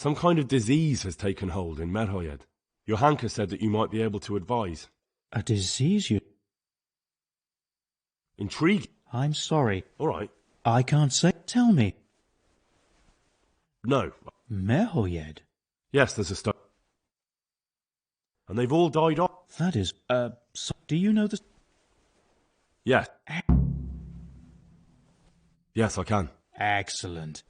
Some kind of disease has taken hold in Merhoyed. Your Hanka said that you might be able to advise. A disease you... Intrigued? I'm sorry. All right. I can't say. Tell me. No. Merhoyed? Yes, there's a study. And they've all died off. That is, so do you know the... Yes. Yes, I can. Excellent.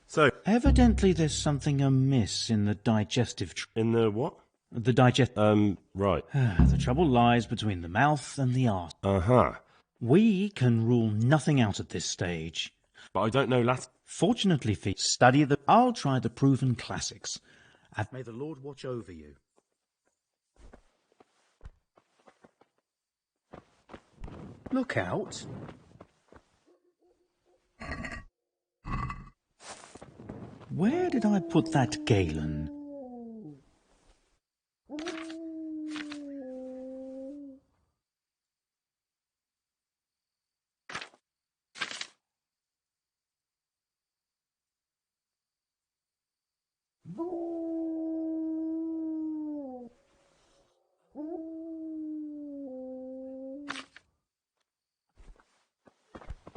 So... Evidently there's something amiss in the digestive... In the what? The digest... Right. The trouble lies between the mouth and the arse. Uh-huh. We can rule nothing out at this stage. But I don't know Latin. Fortunately for you, I'll try the proven classics. And may the Lord watch over you. Look out. Where did I put that Galen?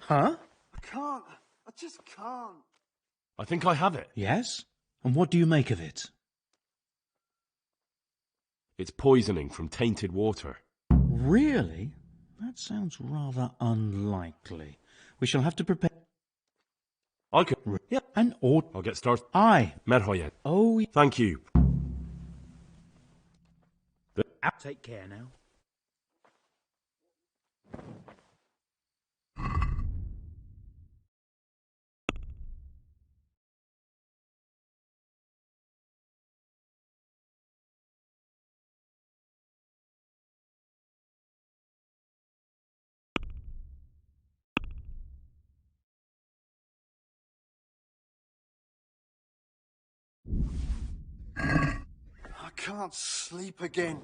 Huh? I can't. I just can't. I think I have it. Yes? And what do you make of it? It's poisoning from tainted water. Really? That sounds rather unlikely. We shall have to prepare... I could... Yeah, an order... I'll get started. Aye. Merhoyed. Oh... Thank you. Take care now. I can't sleep again.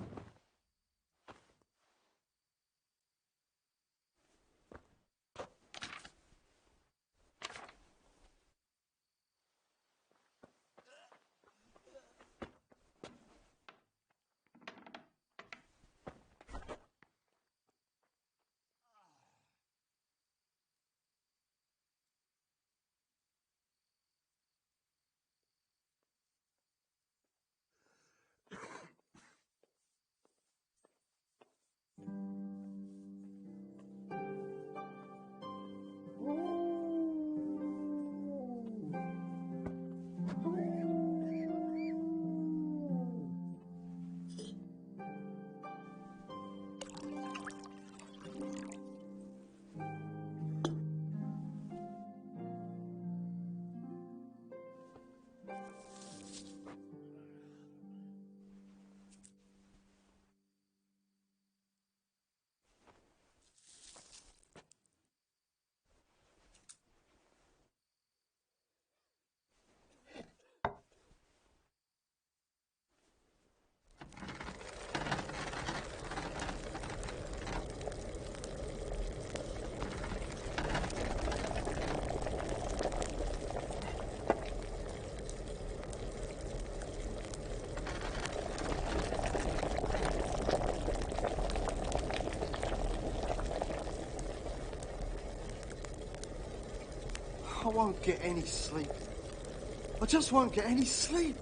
I won't get any sleep. I just won't get any sleep.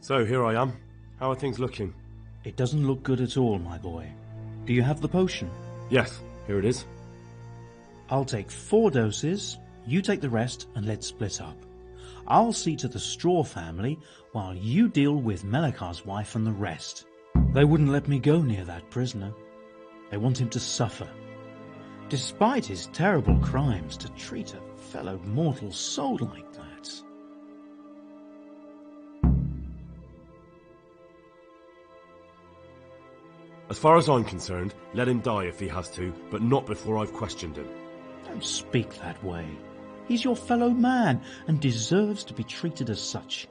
So here I am. How are things looking? It doesn't look good at all, my boy. Do you have the potion? Yes, here it is. I'll take 4 doses, you take the rest, and let's split up. I'll see to the Straw family, while you deal with Melikar's wife and the rest. They wouldn't let me go near that prisoner. They want him to suffer. Despite his terrible crimes, to treat a fellow mortal soul like that. As far as I'm concerned, let him die if he has to, but not before I've questioned him. Don't speak that way. He's your fellow man and deserves to be treated as such.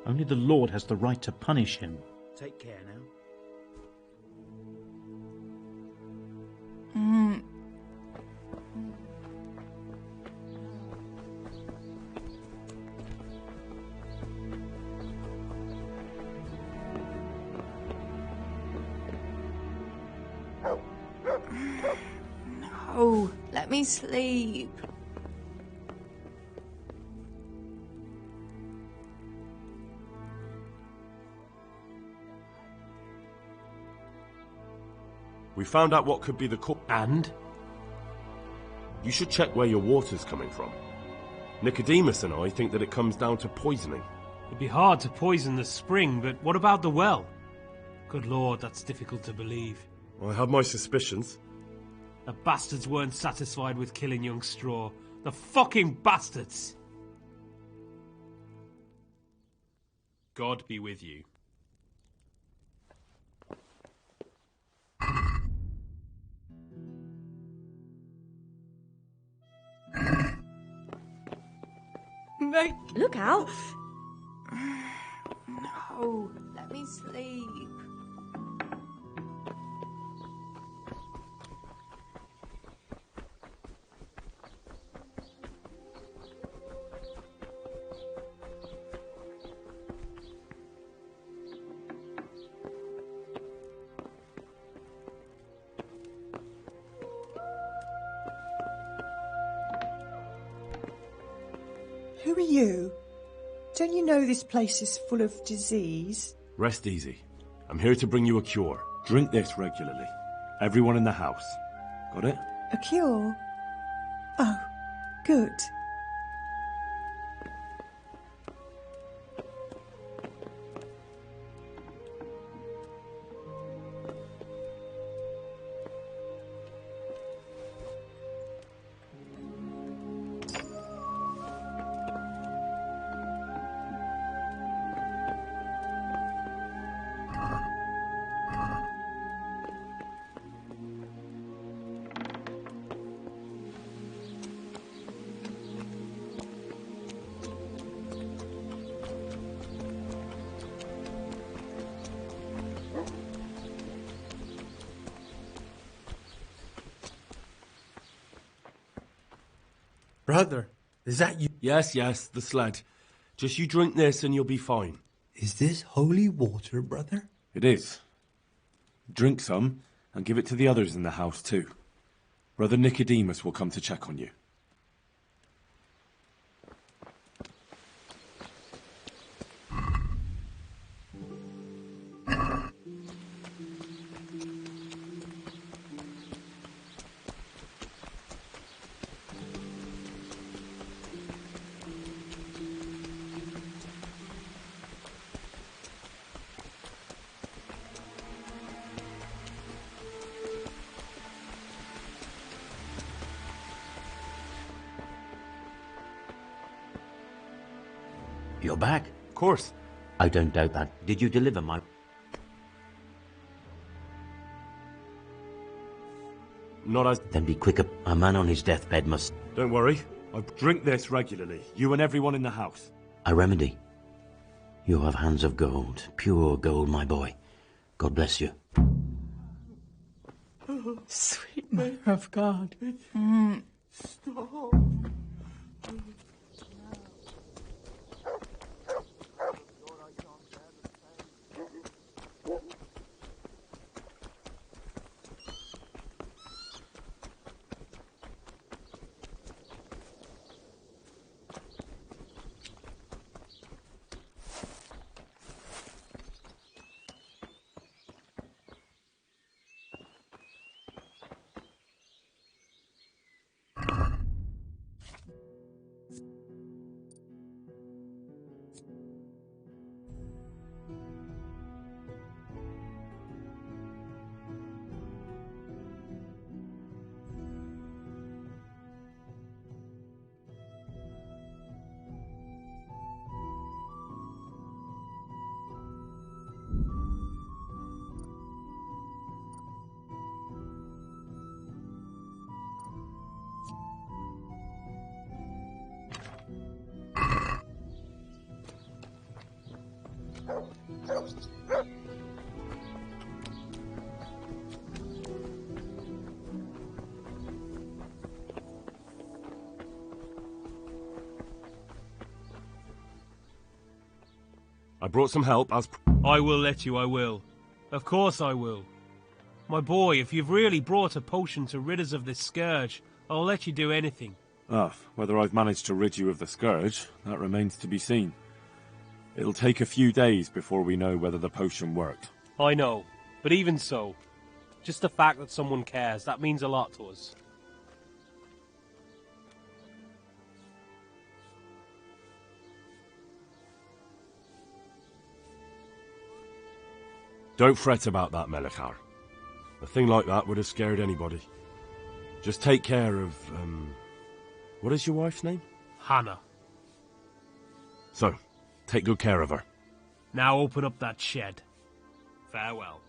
Only the Lord has the right to punish him. Take care now. No, let me sleep. We found out what could be the cause. And? You should check where your water's coming from. Nicodemus and I think that it comes down to poisoning. It'd be hard to poison the spring, but what about the well? Good lord, that's difficult to believe. I have my suspicions. The bastards weren't satisfied with killing young Straw. The fucking bastards! God be with you. Nick! Look out! No, let me sleep. Who are you? Don't you know this place is full of disease? Rest easy. I'm here to bring you a cure. Drink this regularly. Everyone in the house. Got it? A cure? Oh, good. Brother, is that you? Yes, the sled. Just you drink this and you'll be fine. Is this holy water, brother? It is. Drink some and give it to the others in the house too. Brother Nicodemus will come to check on you. You're back? Of course. I don't doubt that. Did you deliver my... Not as... Then be quicker. A man on his deathbed must... Don't worry. I drink this regularly. You and everyone in the house. A remedy. You have hands of gold. Pure gold, my boy. God bless you. Sweet Mother of God. Stop. I brought some help as... I will let you, I will. Of course I will. My boy, if you've really brought a potion to rid us of this scourge, I'll let you do anything. Whether I've managed to rid you of the scourge, that remains to be seen. It'll take a few days before we know whether the potion worked. I know, but even so, just the fact that someone cares, that means a lot to us. Don't fret about that, Melechar. A thing like that would have scared anybody. Just take care of, what is your wife's name? Hannah. So, take good care of her. Now open up that shed. Farewell.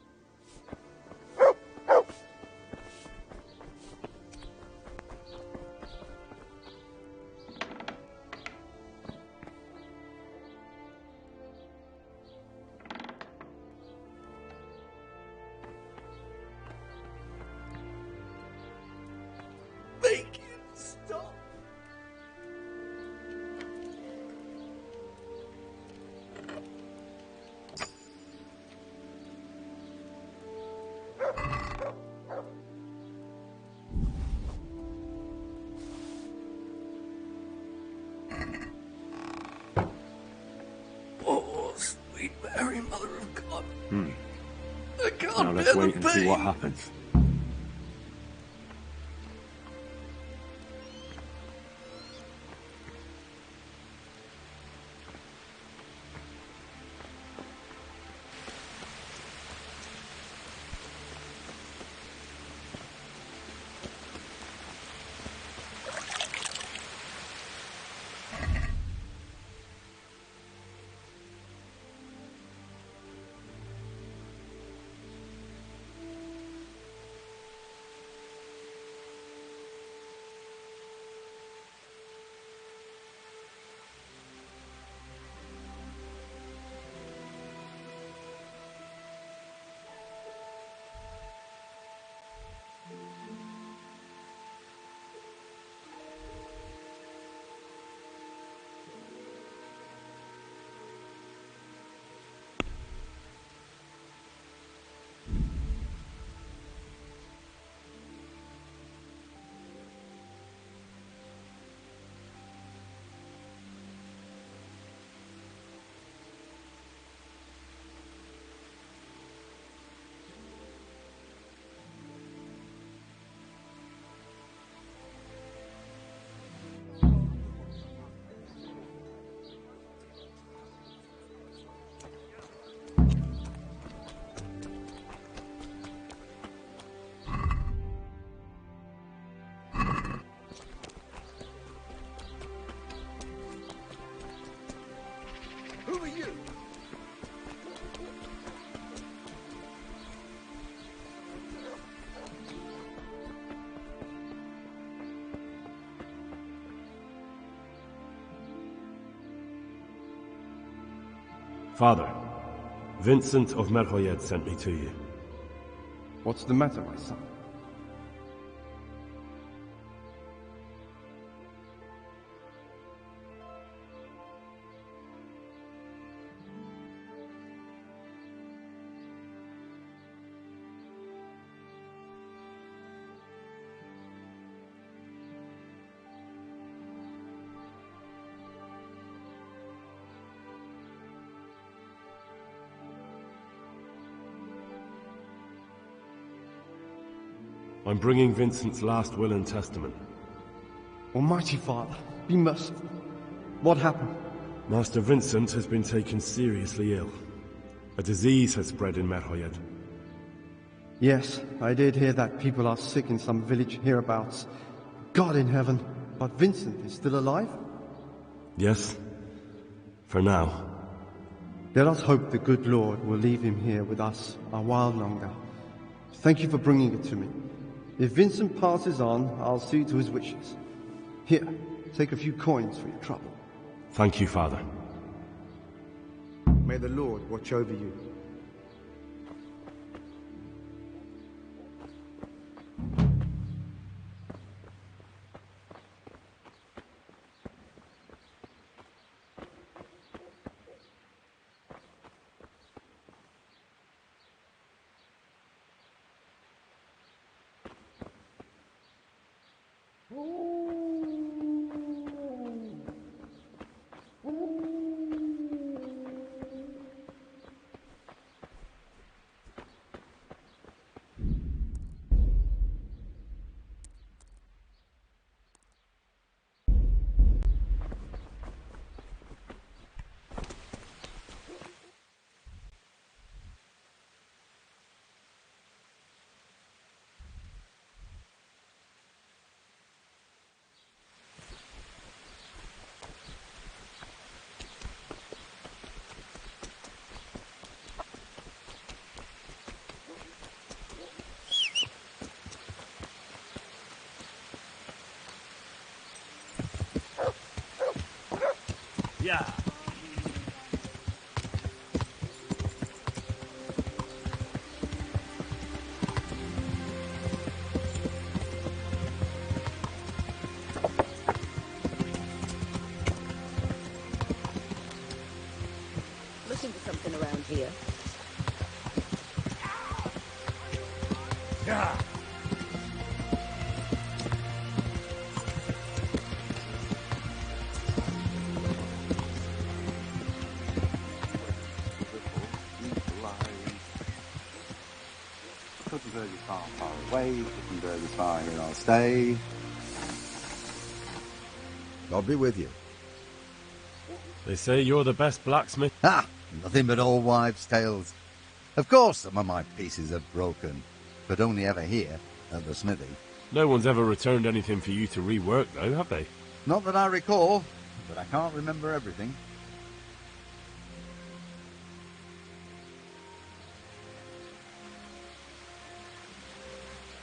Make him stop. Oh, sweet Mary, Mother of God. I can't Now let's bear wait the and see what pain. happens. Who are you? Father, Vincent of Merhoyed sent me to you. What's the matter, my son? I'm bringing Vincent's last will and testament. Almighty Father, be merciful. What happened? Master Vincent has been taken seriously ill. A disease has spread in Merhoyed. Yes, I did hear that people are sick in some village hereabouts. God in heaven, but Vincent is still alive? Yes, for now. Let us hope the good Lord will leave him here with us a while longer. Thank you for bringing it to me. If Vincent passes on, I'll see to his wishes. Here, take a few coins for your trouble. Thank you, Father. May the Lord watch over you. Yeah. Looking for something around here. Yeah. Very far, far away, looking very far here, I'll stay. I'll be with you. They say you're the best blacksmith. Ah, nothing but old wives' tales. Of course some of my pieces are broken, but only ever here, at the smithy. No one's ever returned anything for you to rework, though, have they? Not that I recall, but I can't remember everything.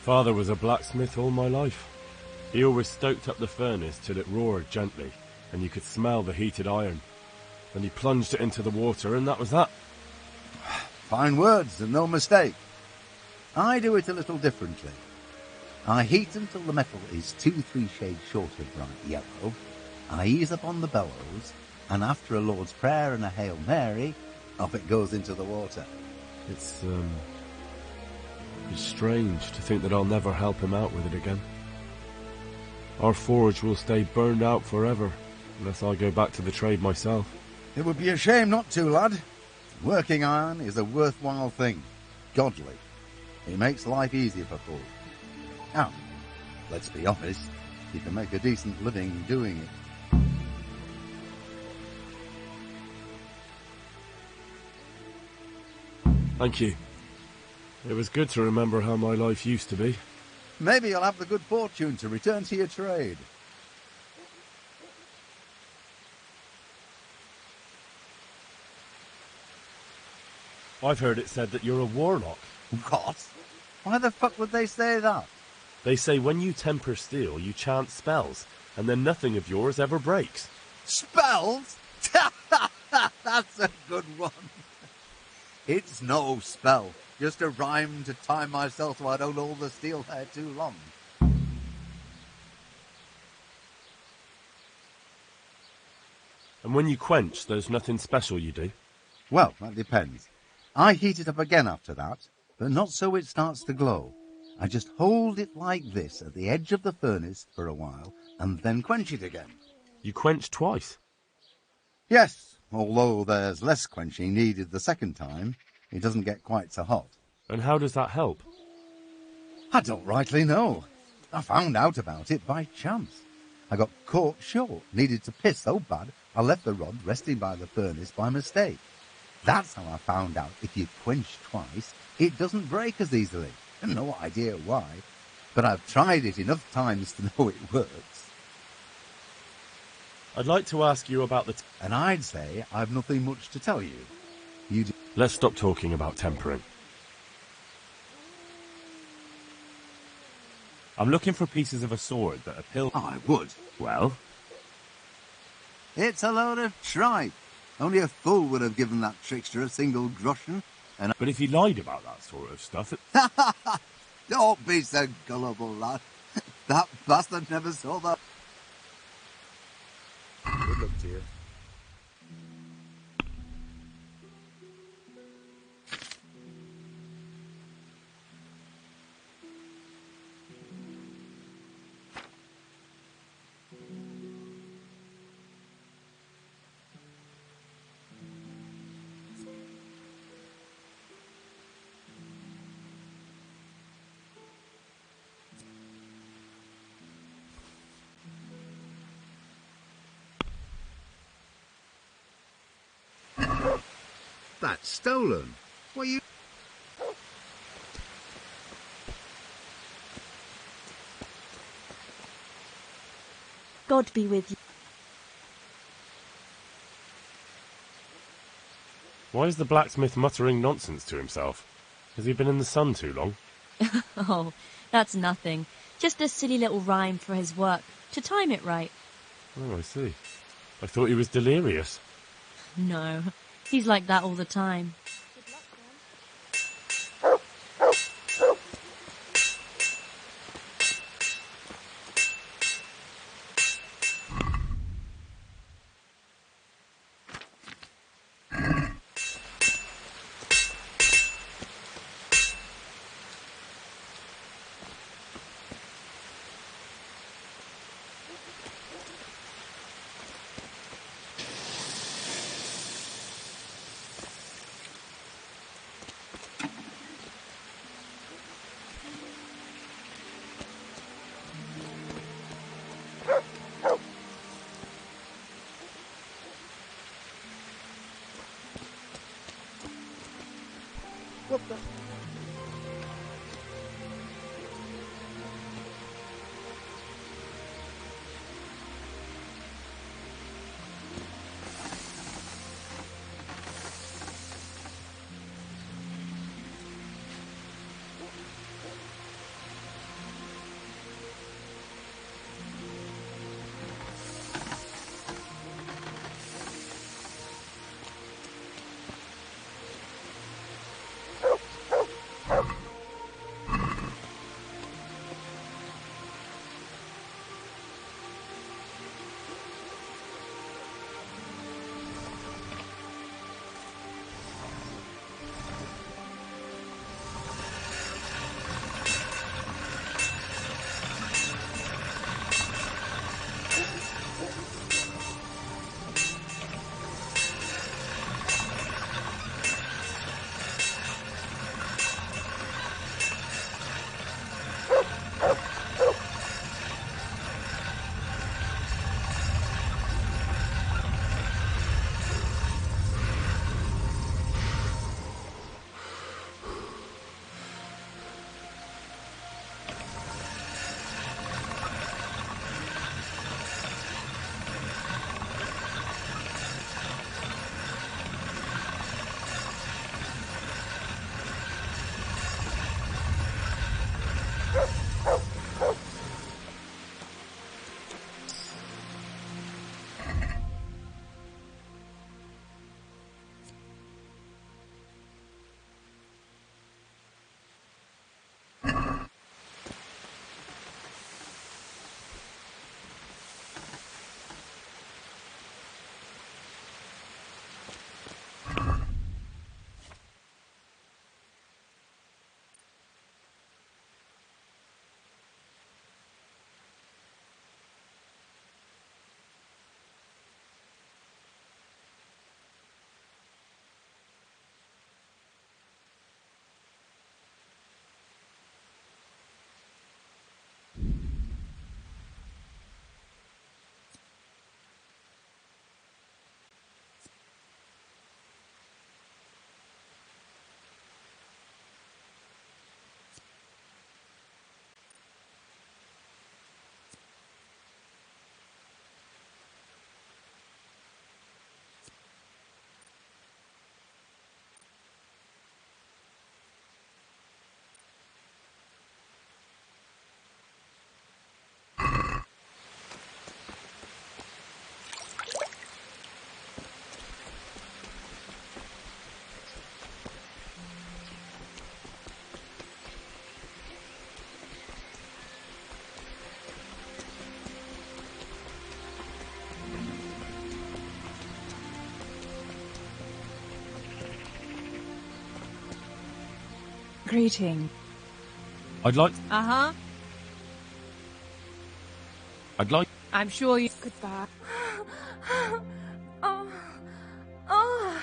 Father was a blacksmith all my life. He always stoked up the furnace till it roared gently, and you could smell the heated iron. Then he plunged it into the water, and that was that. Fine words, and no mistake. I do it a little differently. I heat until the metal is 2-3 shades short of bright yellow. I ease up on the bellows, and after a Lord's Prayer and a Hail Mary, off it goes into the water. It's strange to think that I'll never help him out with it again. Our forge will stay burned out forever, unless I go back to the trade myself. It would be a shame not to, lad. Working iron is a worthwhile thing. Godly. It makes life easier for folk. Now, let's be honest, you can make a decent living doing it. Thank you. It was good to remember how my life used to be. Maybe you'll have the good fortune to return to your trade. I've heard it said that you're a warlock. What? Why the fuck would they say that? They say when you temper steel, you chant spells, and then nothing of yours ever breaks. Spells? That's a good one. It's no spell. Just a rhyme to time myself so I don't hold the steel hair too long. And when you quench, there's nothing special you do? Well, that depends. I heat it up again after that, but not so it starts to glow. I just hold it like this at the edge of the furnace for a while, and then quench it again. You quench twice? Yes, although there's less quenching needed the second time. It doesn't get quite so hot. And how does that help? I don't rightly know. I found out about it by chance. I got caught short, needed to piss so bad, I left the rod resting by the furnace by mistake. That's how I found out if you quench twice, it doesn't break as easily. No idea why, but I've tried it enough times to know it works. I'd like to ask you about the... And I'd say I've nothing much to tell you. Let's stop talking about tempering. I'm looking for pieces of a sword that appeal... I would. Well? It's a load of tripe. Only a fool would have given that trickster a single groschen. But if he lied about that sort of stuff... Don't be so gullible, lad. That bastard never saw that. Good luck to you. That's stolen. What are you... God be with you. Why is the blacksmith muttering nonsense to himself? Has he been in the sun too long? Oh, that's nothing. Just a silly little rhyme for his work, to time it right. Oh, I see. I thought he was delirious. No, he's like that all the time. What the... Greeting. I'd like... Uh-huh. I'd like... I'm sure you... Goodbye. Oh. Oh. Oh.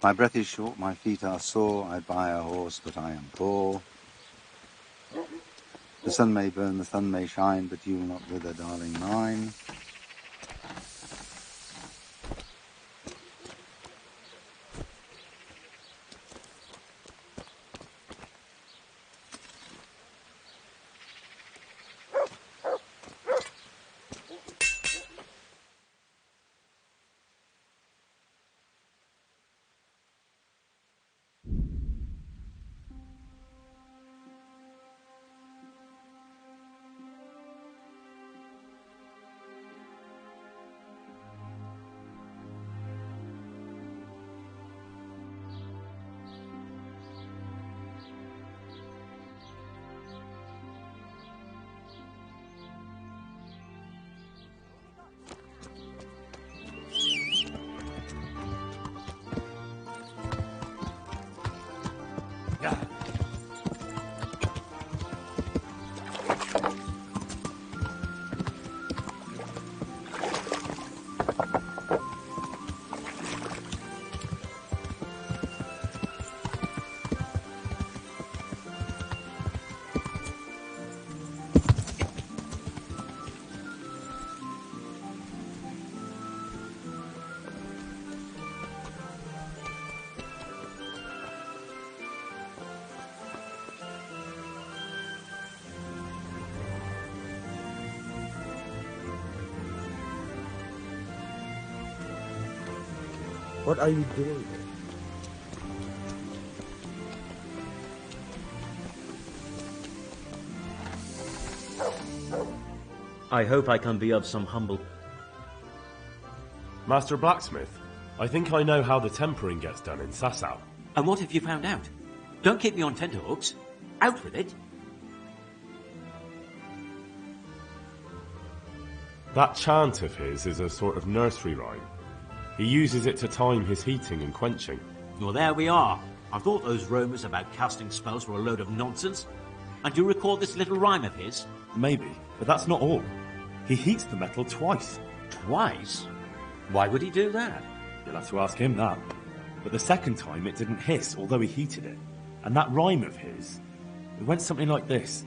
My breath is short, my feet are sore, I'd buy a horse, but I am poor. The sun may burn, the sun may shine, but you will not wither, darling mine. What are you doing? I hope I can be of some humble... Master Blacksmith, I think I know how the tempering gets done in Sasau. And what have you found out? Don't keep me on tenterhooks. Out with it. That chant of his is a sort of nursery rhyme. He uses it to time his heating and quenching. Well, there we are. I thought those rumours about casting spells were a load of nonsense. And do you recall this little rhyme of his? Maybe, but that's not all. He heats the metal twice. Twice? Why would he do that? You'll have to ask him that. But the second time it didn't hiss, although he heated it. And that rhyme of his, it went something like this.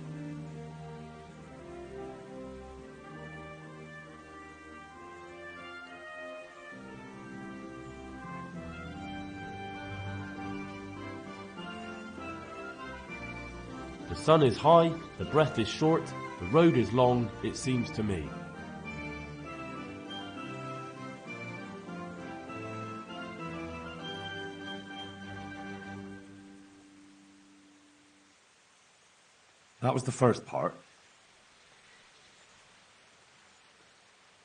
The sun is high, the breath is short, the road is long, it seems to me. That was the first part.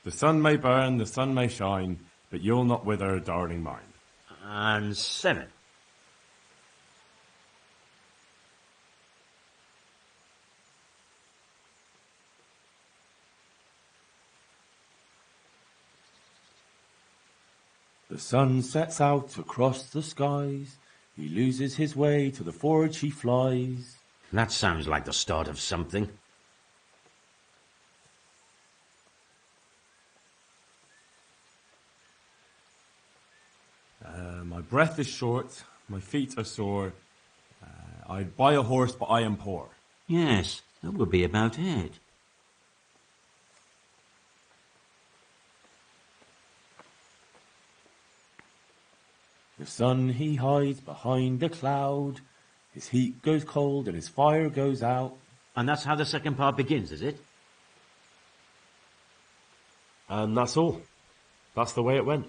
The sun may burn, the sun may shine, but you'll not wither, darling mine. And 7. The sun sets out across the skies, He loses his way, to the forge he flies. That sounds like the start of something. My breath is short, my feet are sore. I'd buy a horse, but I am poor. Yes, that would be about it. The sun he hides behind the cloud. His heat goes cold and his fire goes out. And that's how the second part begins, is it? And that's all. That's the way it went.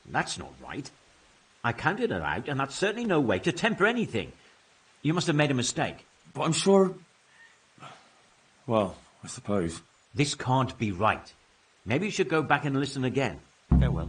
That's not right. I counted it out, and that's certainly no way to temper anything. You must have made a mistake. But I'm sure... Well, I suppose. This can't be right. Maybe you should go back and listen again. Farewell.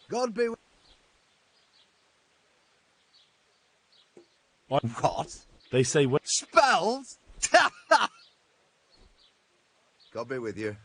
God be with... What? They say when... Spells? God be with you.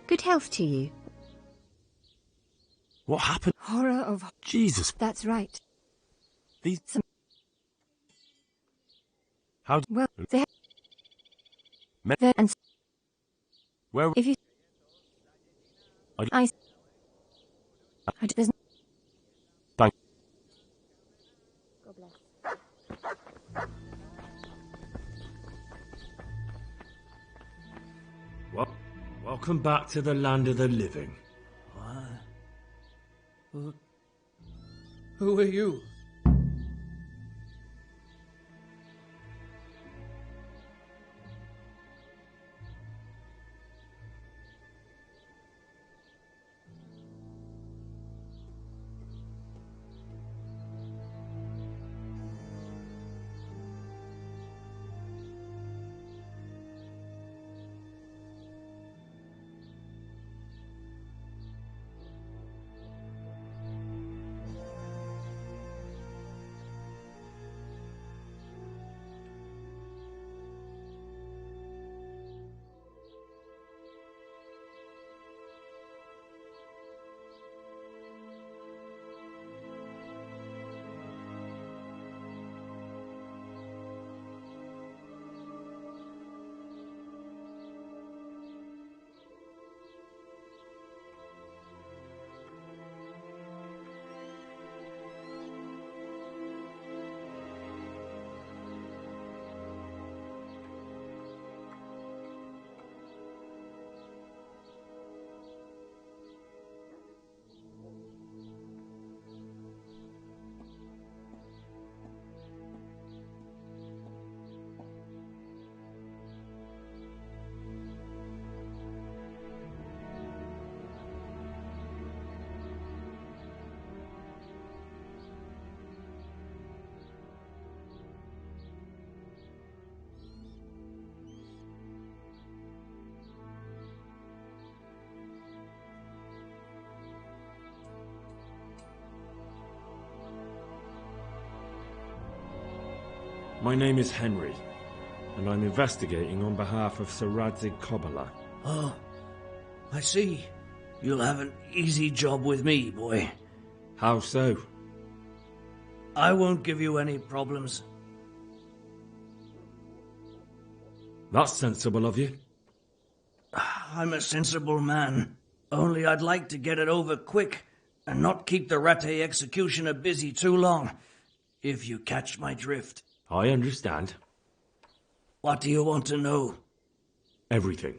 Good health to you. What happened? Horror of... Jesus. That's right. These... How... Well, they... And... Where... If you... There's... Thank... Welcome back to the land of the living. What? Who are you? My name is Henry, and I'm investigating on behalf of Sir Radzig Kobyla. Oh, I see. You'll have an easy job with me, boy. How so? I won't give you any problems. That's sensible of you. I'm a sensible man. Only I'd like to get it over quick and not keep the Rattay executioner busy too long, if you catch my drift. I understand. What do you want to know? Everything.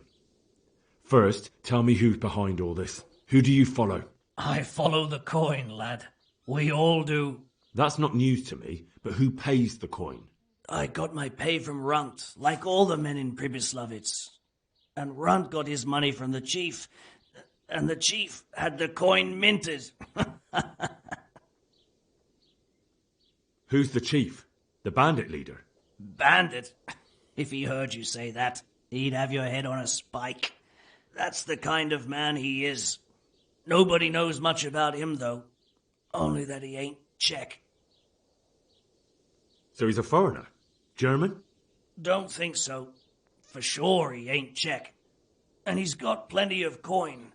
First, tell me who's behind all this. Who do you follow? I follow the coin, lad. We all do. That's not news to me, but who pays the coin? I got my pay from Runt, like all the men in Pribyslavitz. And Runt got his money from the chief, and the chief had the coin minted. Who's the chief? The bandit leader? Bandit? If he heard you say that, he'd have your head on a spike. That's the kind of man he is. Nobody knows much about him, though. Only that he ain't Czech. So he's a foreigner? German? Don't think so. For sure he ain't Czech. And he's got plenty of coin.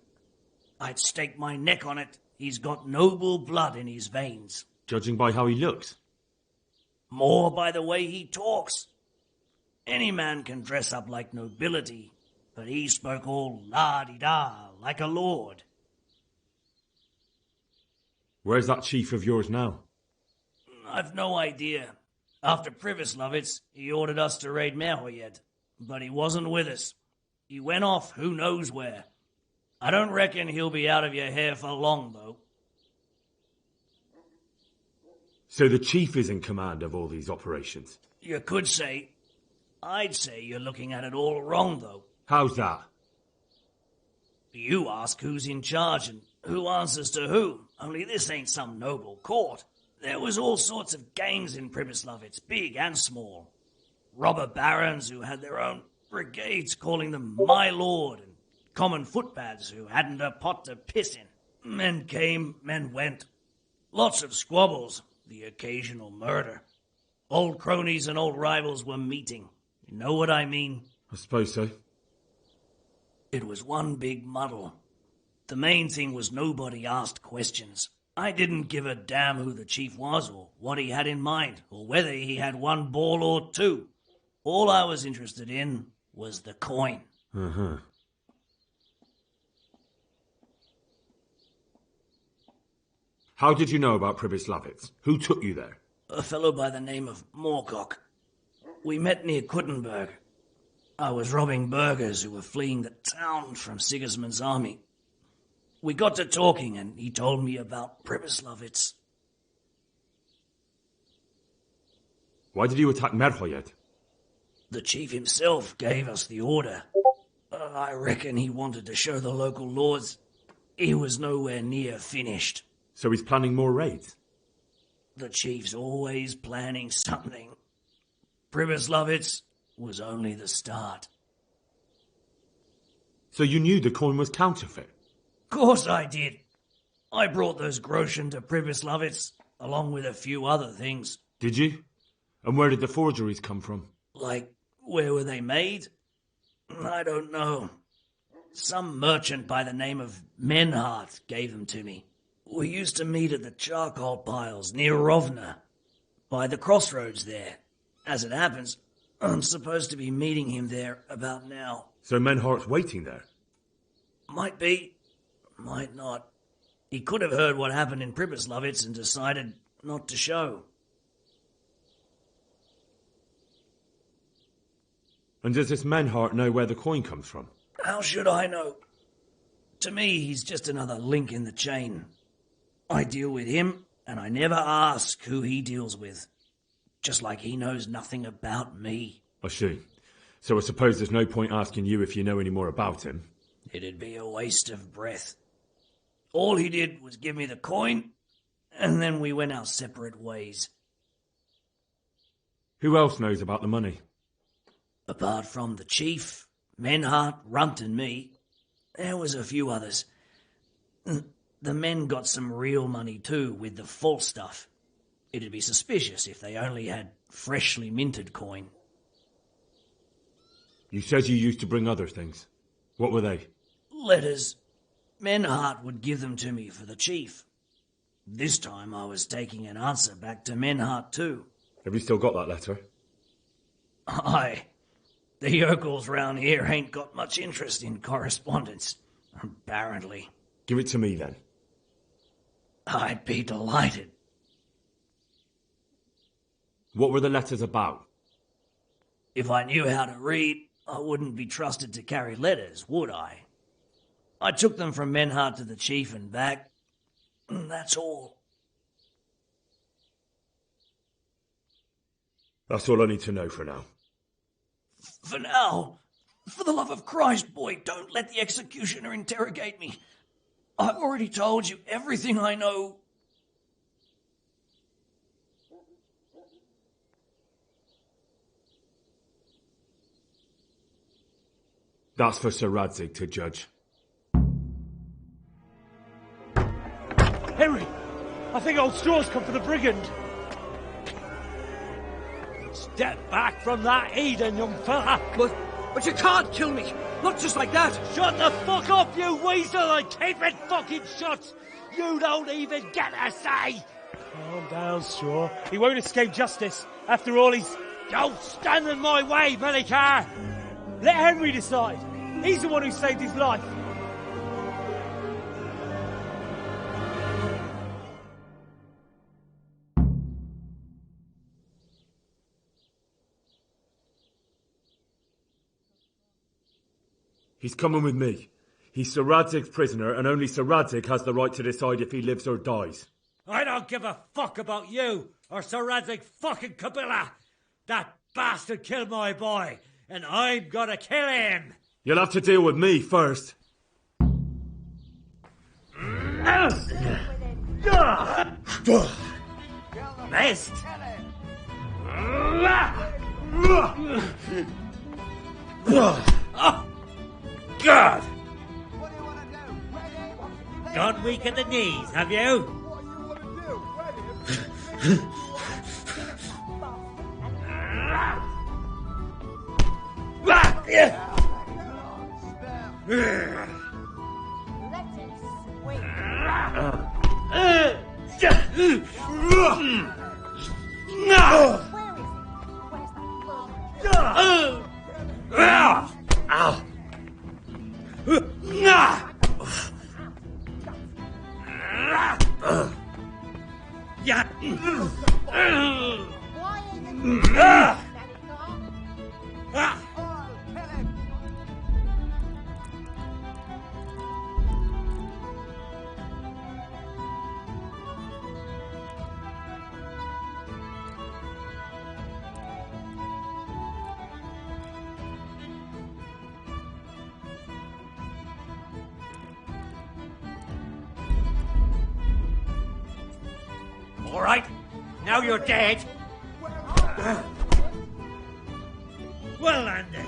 I'd stake my neck on it. He's got noble blood in his veins. Judging by how he looks? More by the way he talks. Any man can dress up like nobility, but he spoke all la-di-da, like a lord. Where's that chief of yours now? I've no idea. After Pribyslavitz, he ordered us to raid Merhoyed, but he wasn't with us. He went off who knows where. I don't reckon he'll be out of your hair for long, though. So the chief is in command of all these operations? You could say. I'd say you're looking at it all wrong, though. How's that? You ask who's in charge and who answers to who, only this ain't some noble court. There was all sorts of gangs in Pribyslavitz, big and small. Robber barons who had their own brigades calling them my lord, and common footpads who hadn't a pot to piss in. Men came, men went. Lots of squabbles, the occasional murder. Old cronies and old rivals were meeting. You know what I mean? I suppose so. It was one big muddle. The main thing was nobody asked questions. I didn't give a damn who the chief was or what he had in mind or whether he had one ball or two. All I was interested in was the coin. Uh-huh. How did you know about Pribyslavitz? Who took you there? A fellow by the name of Moorcock. We met near Kuttenberg. I was robbing burghers who were fleeing the town from Sigismund's army. We got to talking and he told me about Pribyslavitz. Why did you attack Merhoyed? The chief himself gave us the order. I reckon he wanted to show the local lords he was nowhere near finished. So he's planning more raids? The chief's always planning something. Pribyslavitz was only the start. So you knew the coin was counterfeit? Course I did. I brought those groschen to Pribyslavitz, along with a few other things. Did you? And where did the forgeries come from? Like, where were they made? I don't know. Some merchant by the name of Menhart gave them to me. We used to meet at the charcoal piles near Rovna, by the crossroads there. As it happens, I'm supposed to be meeting him there about now. So Menhart's waiting there? Might be, might not. He could have heard what happened in Pribyslavitz and decided not to show. And does this Menhart know where the coin comes from? How should I know? To me, he's just another link in the chain. I deal with him, and I never ask who he deals with. Just like he knows nothing about me. I see. So I suppose there's no point asking you if you know any more about him. It'd be a waste of breath. All he did was give me the coin, and then we went our separate ways. Who else knows about the money? Apart from the chief, Menhart, Runt and me, there was a few others. The men got some real money too, with the false stuff. It'd be suspicious if they only had freshly minted coin. You said you used to bring other things. What were they? Letters. Menhart would give them to me for the chief. This time I was taking an answer back to Menhart too. Have you still got that letter? Aye. The yokels round here ain't got much interest in correspondence, apparently. Give it to me then. I'd be delighted. What were the letters about? If I knew how to read, I wouldn't be trusted to carry letters, would I? I took them from Menhart to the chief and back. That's all. That's all I need to know for now. For now, for the love of Christ, boy, don't let the executioner interrogate me. I've already told you everything I know. That's for Sir Radzig to judge. Henry! I think old Straw's come for the brigand. Step back from that Eden, young fella! But you can't kill me! Not just like that! Shut the fuck up, you weasel, and keep it fucking shut! You don't even get a say! Calm down, Straw. He won't escape justice. After all, he's... Don't stand in my way, Melikar! Let Henry decide. He's the one who saved his life. He's coming with me. He's Sir Radzig's prisoner, and only Sir Radzig has the right to decide if he lives or dies. I don't give a fuck about you, or Sir Radzig fucking Kabila. That bastard killed my boy, and I'm gonna kill him. You'll have to deal with me first. Best. Oh, God! Gone weak at the knees, have you? All right? Now you're dead. Well landed.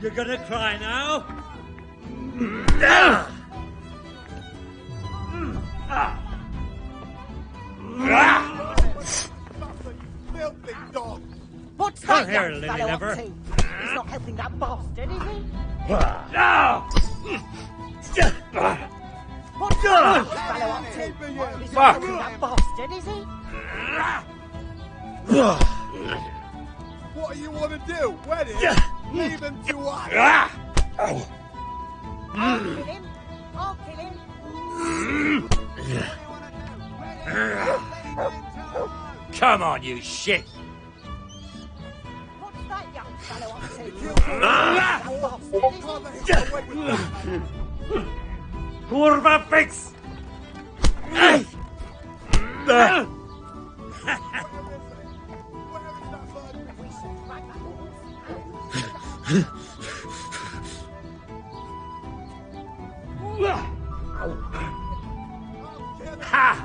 You're gonna cry now? Filthy dog! What's Come that here, young Lily fellow up Liver. to? He's not helping that bastard, is he? What's that young fellow up to? He's not helping that bastard, is he? What do you want to do? Wet him? Leave him to us! I'll kill him. I'll kill him. Come on, you shit. What's that young fellow up to? Kurwa fix! Ha!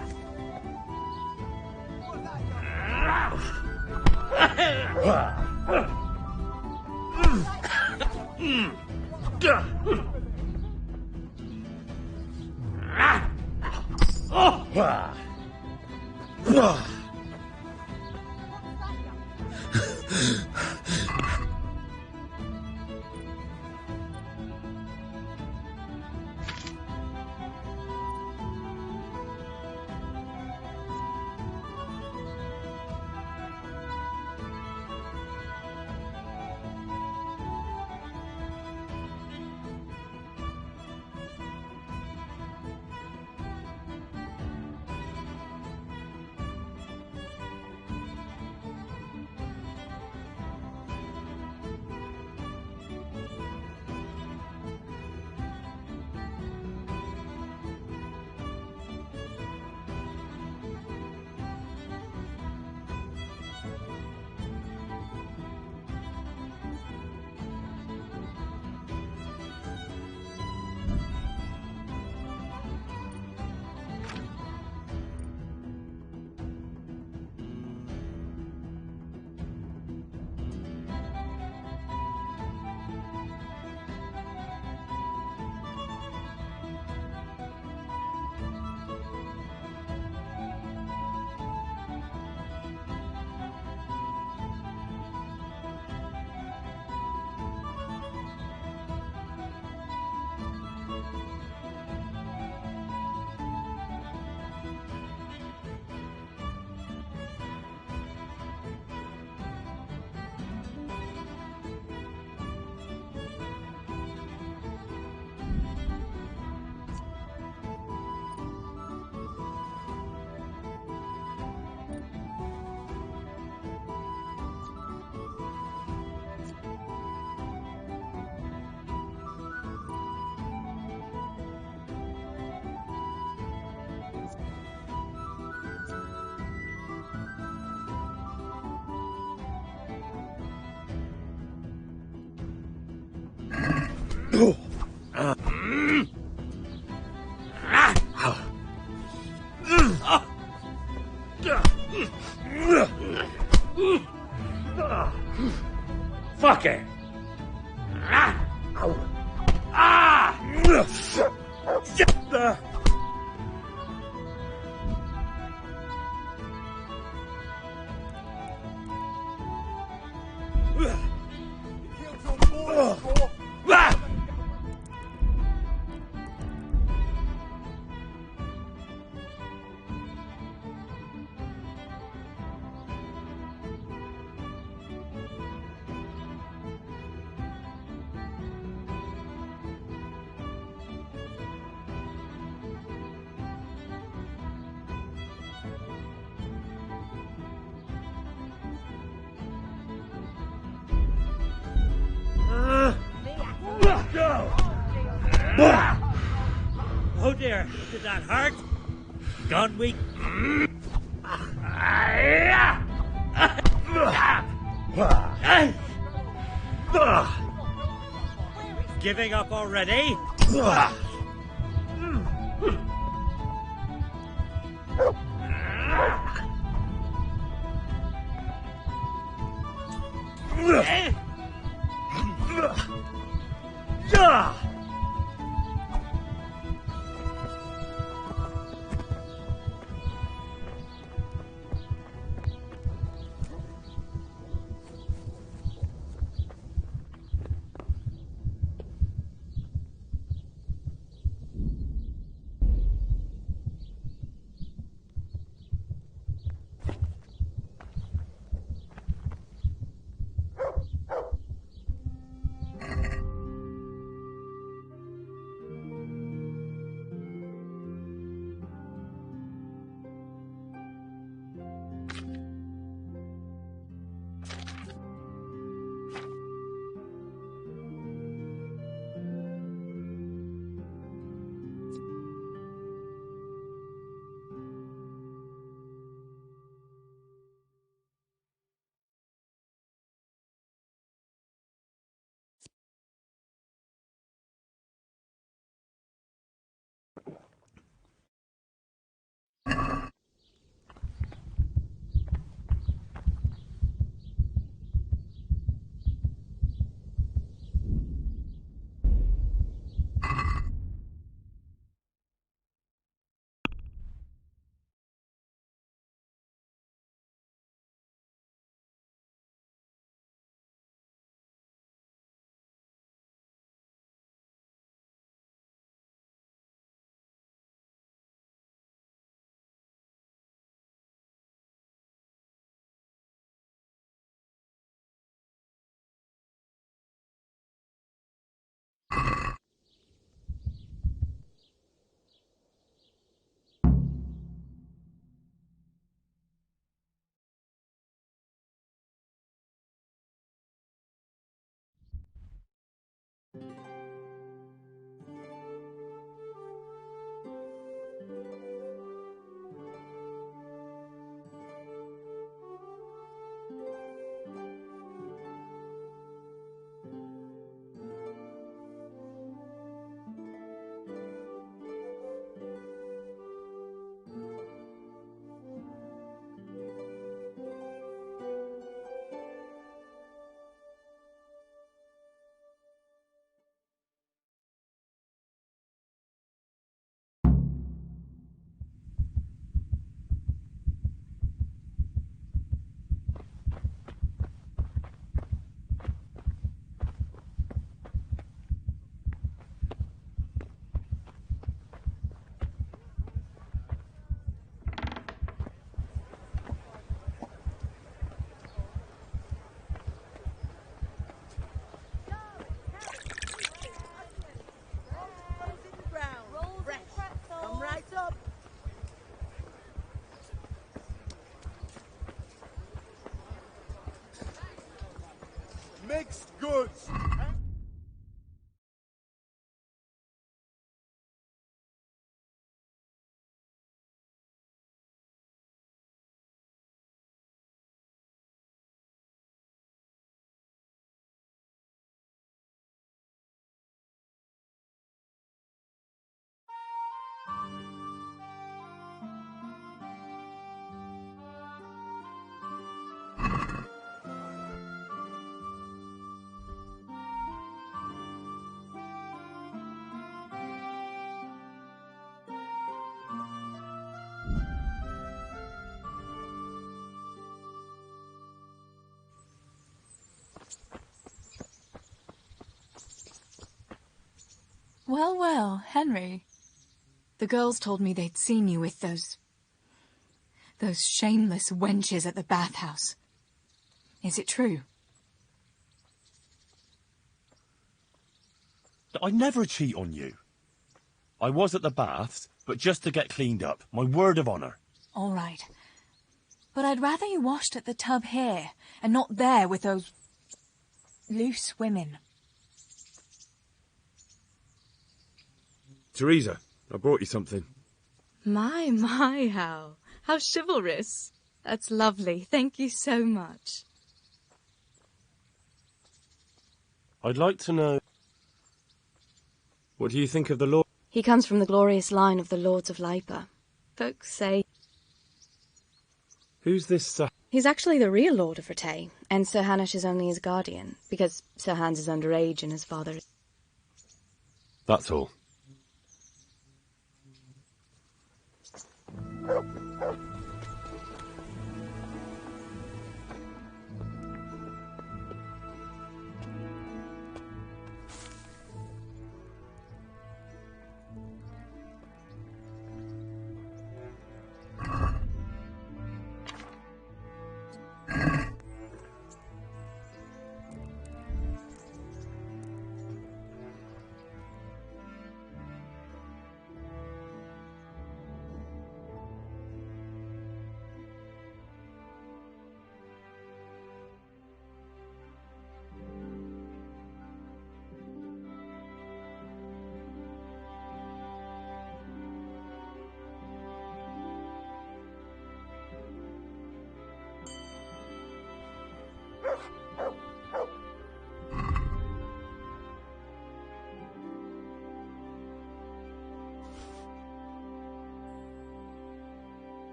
Fuck it! Oh dear, did that hurt? Gone weak. Giving up already? Mixed goods. Well, well, Henry. The girls told me they'd seen you with those shameless wenches at the bathhouse. Is it true? I never cheat on you. I was at the baths, but just to get cleaned up. My word of honour. All right. But I'd rather you washed at the tub here, and not there with those loose women. Teresa, I brought you something. My, how chivalrous. That's lovely. Thank you so much. I'd like to know... What do you think of the Lord? He comes from the glorious line of the Lords of Lipa. Folks say... Who's this, He's actually the real Lord of Rete, and Sir Hanush is only his guardian, because Sir Hans is underage and his father is... That's all.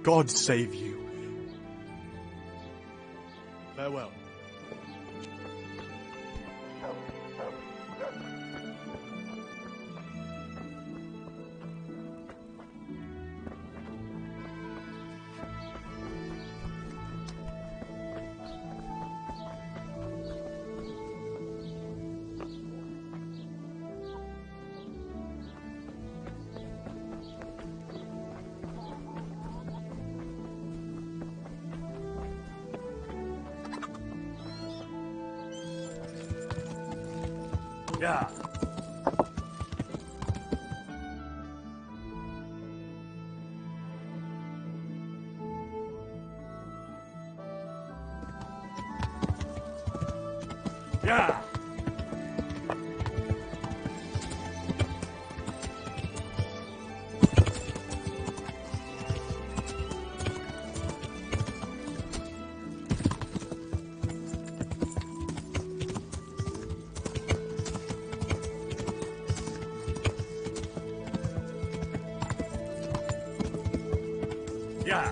God save you. Farewell. Yeah. Yeah. Yeah.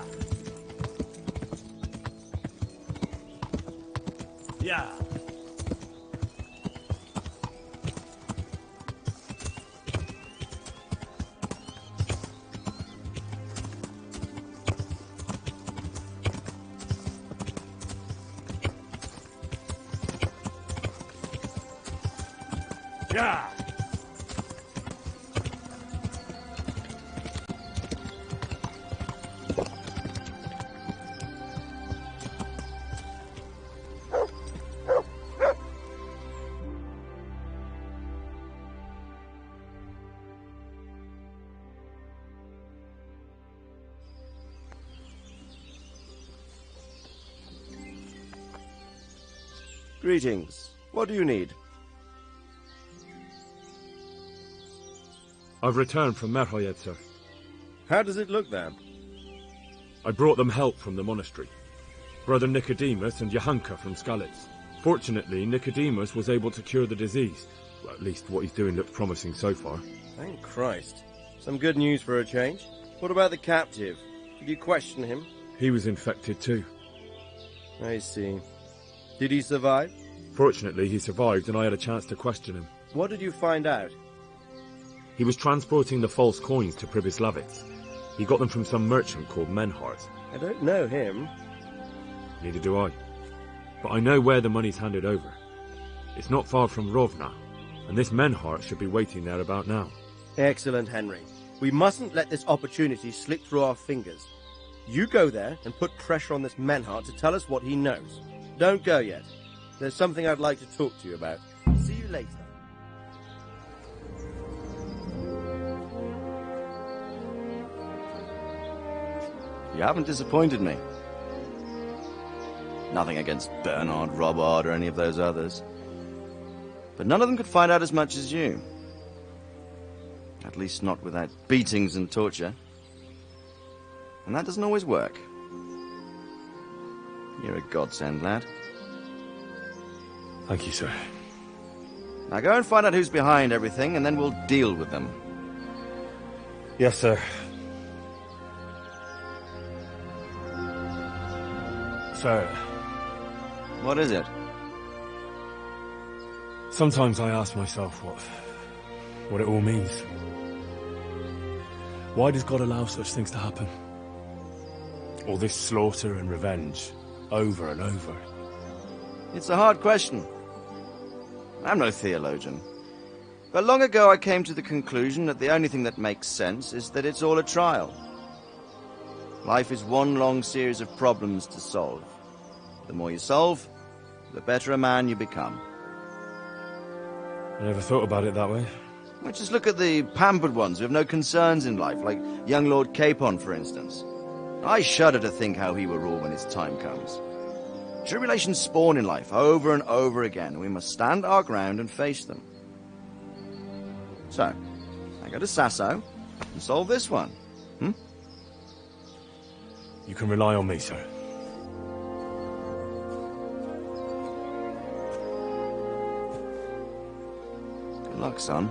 Yeah. Yeah. Greetings. What do you need? I've returned from Merhoyed, sir. How does it look there? I brought them help from the monastery. Brother Nicodemus and Johanka from Skalitz. Fortunately, Nicodemus was able to cure the disease. Well, at least what he's doing looks promising so far. Thank Christ. Some good news for a change. What about the captive? Did you question him? He was infected too. I see. Did he survive? Fortunately, he survived and I had a chance to question him. What did you find out? He was transporting the false coins to Pribyslavitz. He got them from some merchant called Menhart. I don't know him. Neither do I. But I know where the money's handed over. It's not far from Rovna, and this Menhart should be waiting there about now. Excellent, Henry. We mustn't let this opportunity slip through our fingers. You go there and put pressure on this Menhart to tell us what he knows. Don't go yet. There's something I'd like to talk to you about. See you later. You haven't disappointed me. Nothing against Bernard, Robert, or any of those others. But none of them could find out as much as you. At least not without beatings and torture. And that doesn't always work. You're a godsend, lad. Thank you, sir. Now go and find out who's behind everything, and then we'll deal with them. Yes, sir. Sir. What is it? Sometimes I ask myself what it all means. Why does God allow such things to happen? All this slaughter and revenge, over and over. It's a hard question. I'm no theologian. But long ago I came to the conclusion that the only thing that makes sense is that it's all a trial. Life is one long series of problems to solve. The more you solve, the better a man you become. I never thought about it that way. Well, just look at the pampered ones who have no concerns in life, like young Lord Capon, for instance. I shudder to think how he will rule when his time comes. Tribulations spawn in life over and over again, and we must stand our ground and face them. So, I go to Sasso and solve this one. You can rely on me, sir. Good luck, son.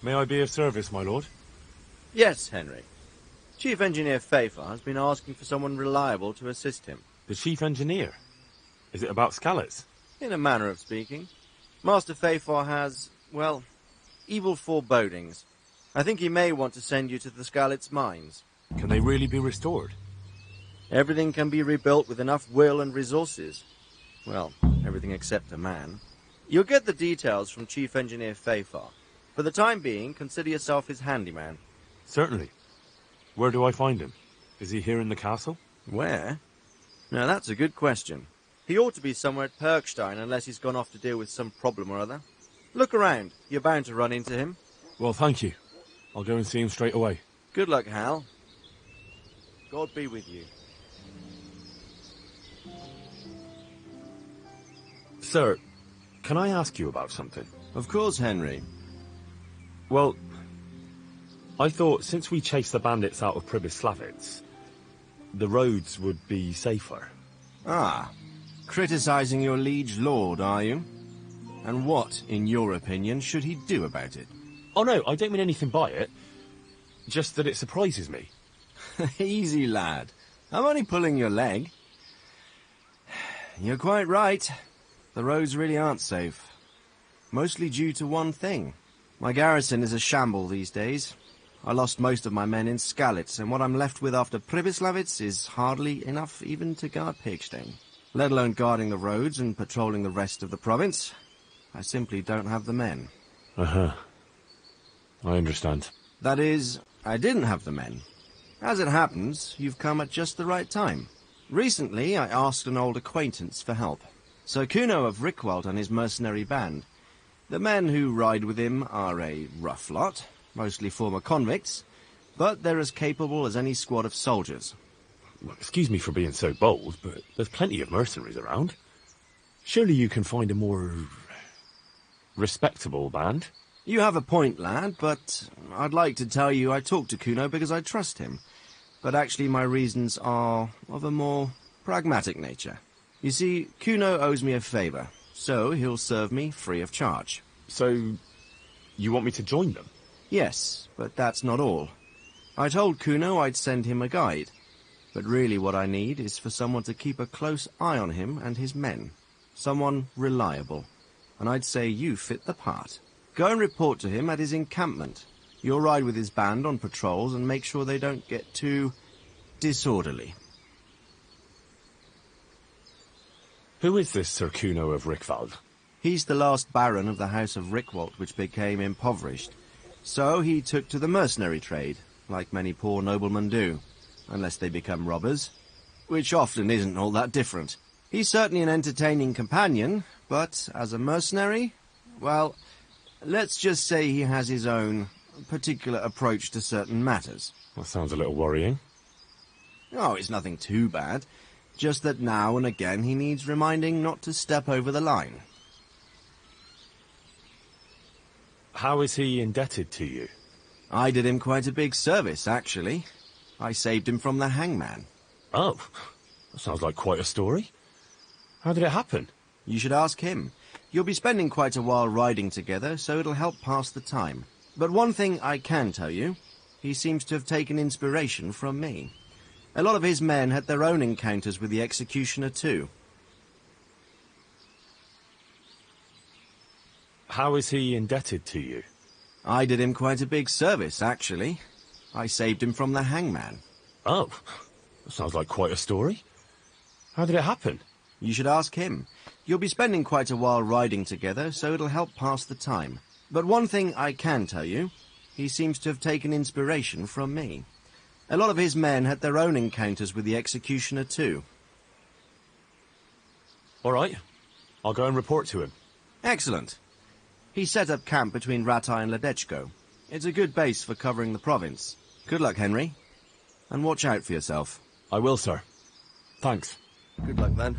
May I be of service, my lord? Yes, Henry. Chief Engineer Pfeiffer has been asking for someone reliable to assist him. The chief engineer? Is it about Skalitz? In a manner of speaking. Master Pfeiffer has, well, evil forebodings. I think he may want to send you to the Skalitz mines. Can they really be restored? Everything can be rebuilt with enough will and resources. Well, everything except a man. You'll get the details from Chief Engineer Pfeiffer. For the time being, consider yourself his handyman. Certainly. Where do I find him? Is he here in the castle? Where? Now, that's a good question. He ought to be somewhere at Perkstein, unless he's gone off to deal with some problem or other. Look around. You're bound to run into him. Well, thank you. I'll go and see him straight away. Good luck, Hal. God be with you. Sir, can I ask you about something? Of course, Henry. Well, I thought since we chased the bandits out of Pribyslavitz, the roads would be safer. Ah, criticizing your liege lord, are you? And what, in your opinion, should he do about it? Oh no, I don't mean anything by it. Just that it surprises me. Easy, lad. I'm only pulling your leg. You're quite right. The roads really aren't safe. Mostly due to one thing. My garrison is a shamble these days. I lost most of my men in Skalitz, and what I'm left with after Pribyslavitz is hardly enough even to guard Pigstein. Let alone guarding the roads and patrolling the rest of the province. I simply don't have the men. Uh-huh. I understand. That is, I didn't have the men. As it happens, you've come at just the right time. Recently, I asked an old acquaintance for help. Sir Kuno of Rickwald and his mercenary band. The men who ride with him are a rough lot, mostly former convicts, but they're as capable as any squad of soldiers. Excuse me for being so bold, but there's plenty of mercenaries around. Surely you can find a more respectable band? You have a point, lad, but I'd like to tell you I talked to Kuno because I trust him. But actually my reasons are of a more pragmatic nature. You see, Kuno owes me a favour, so he'll serve me free of charge. So, you want me to join them? Yes, but that's not all. I told Kuno I'd send him a guide, but really what I need is for someone to keep a close eye on him and his men. Someone reliable. And I'd say you fit the part. Go and report to him at his encampment. You'll ride with his band on patrols and make sure they don't get too disorderly. Who is this Sir Kuno of Rickwald? He's the last baron of the House of Rickwald, which became impoverished. So he took to the mercenary trade, like many poor noblemen do, unless they become robbers, which often isn't all that different. He's certainly an entertaining companion, but as a mercenary, well, let's just say he has his own particular approach to certain matters. That sounds a little worrying. Oh, it's nothing too bad. Just that now and again he needs reminding not to step over the line. How is he indebted to you? I did him quite a big service, actually. I saved him from the hangman. Oh, that sounds like quite a story. How did it happen? You should ask him. You'll be spending quite a while riding together, so it'll help pass the time. But one thing I can tell you, he seems to have taken inspiration from me. A lot of his men had their own encounters with the executioner too. How is he indebted to you? I did him quite a big service, actually. I saved him from the hangman. Oh, that sounds like quite a story. How did it happen? You should ask him. You'll be spending quite a while riding together, so it'll help pass the time. But one thing I can tell you, he seems to have taken inspiration from me. A lot of his men had their own encounters with the executioner too. All right. I'll go and report to him. Excellent. He set up camp between Ratai and Ledechko. It's a good base for covering the province. Good luck, Henry. And watch out for yourself. I will, sir. Thanks. Good luck, then.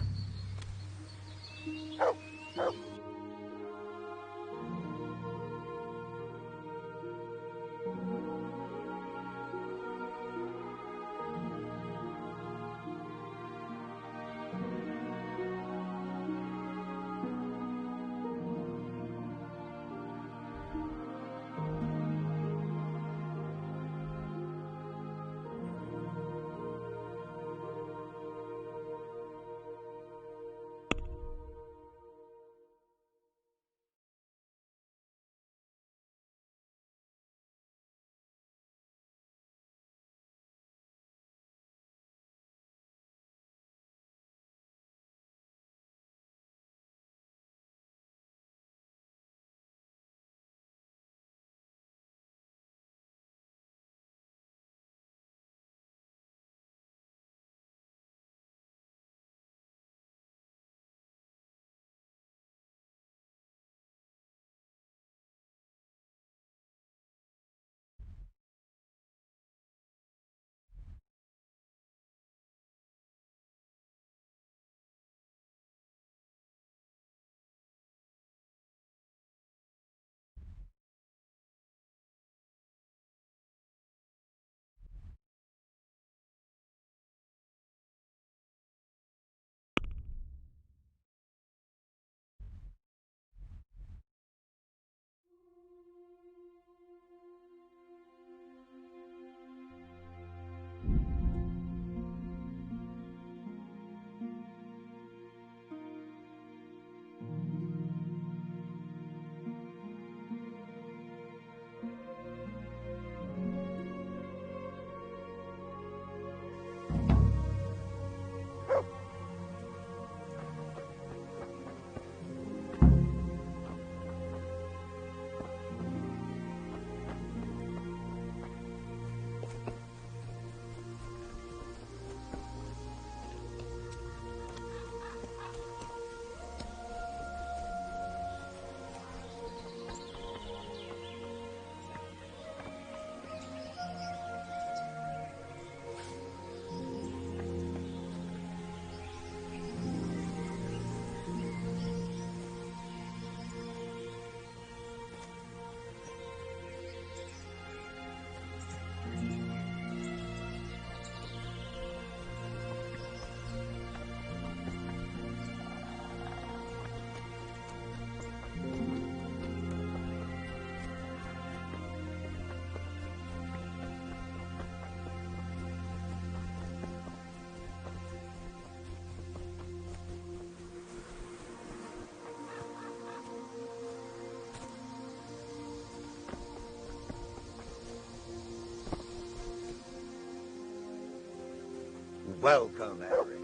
Welcome, Henry.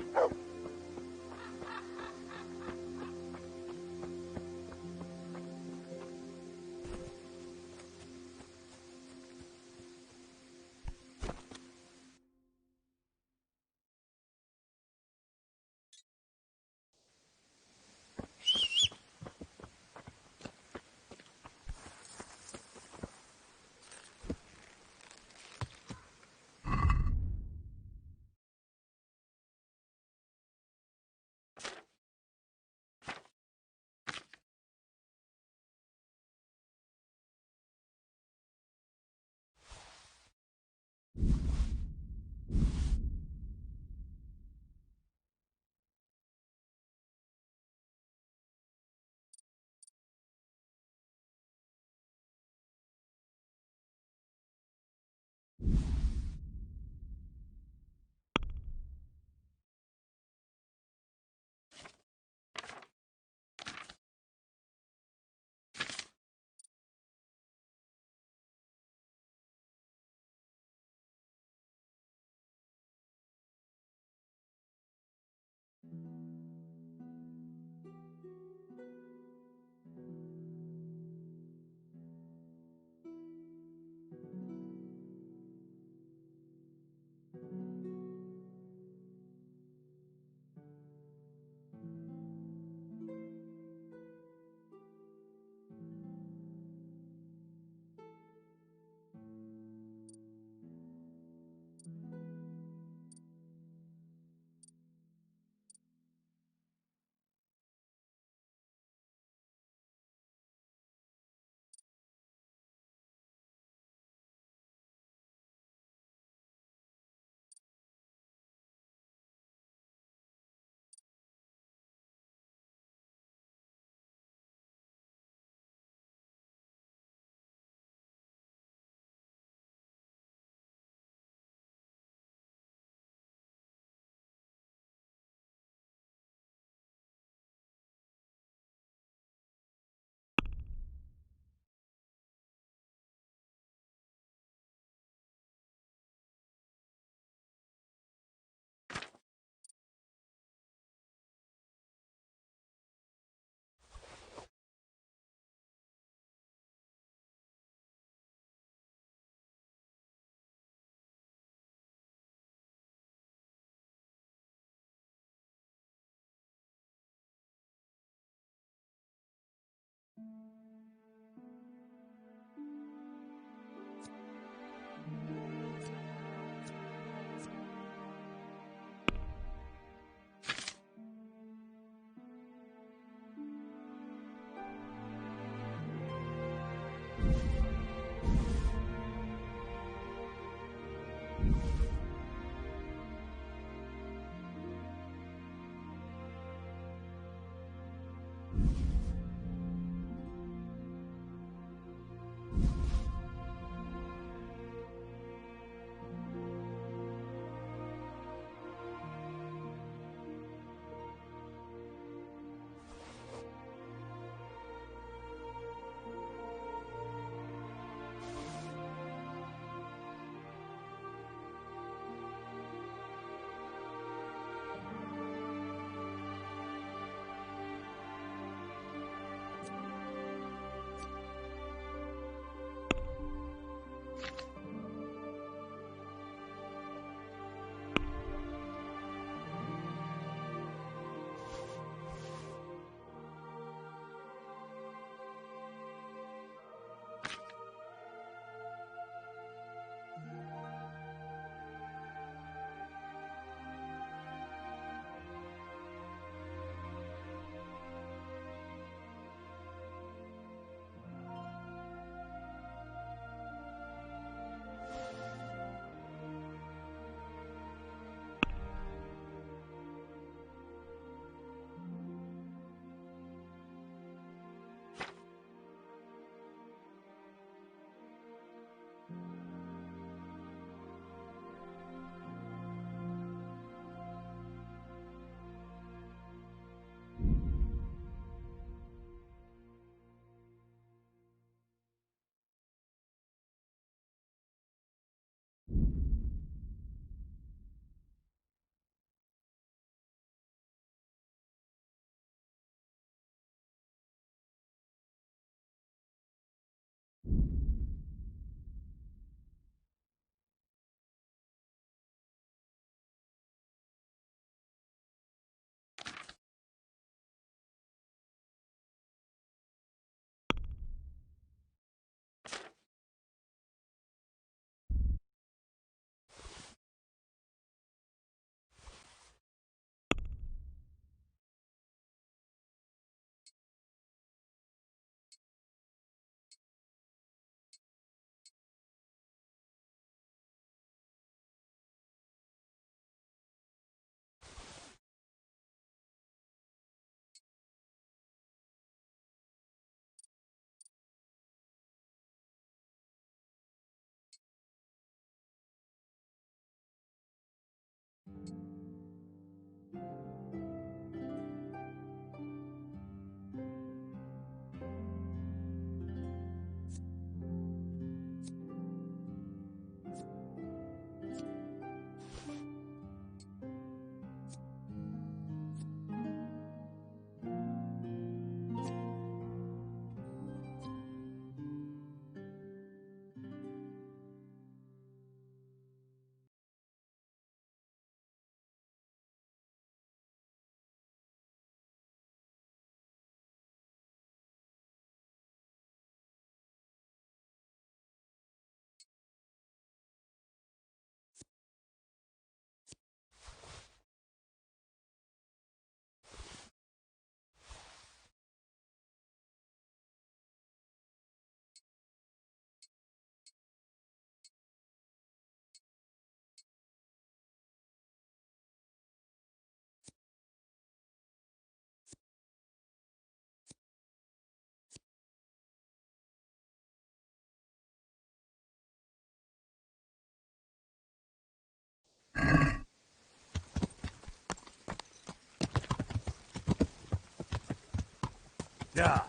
Yeah.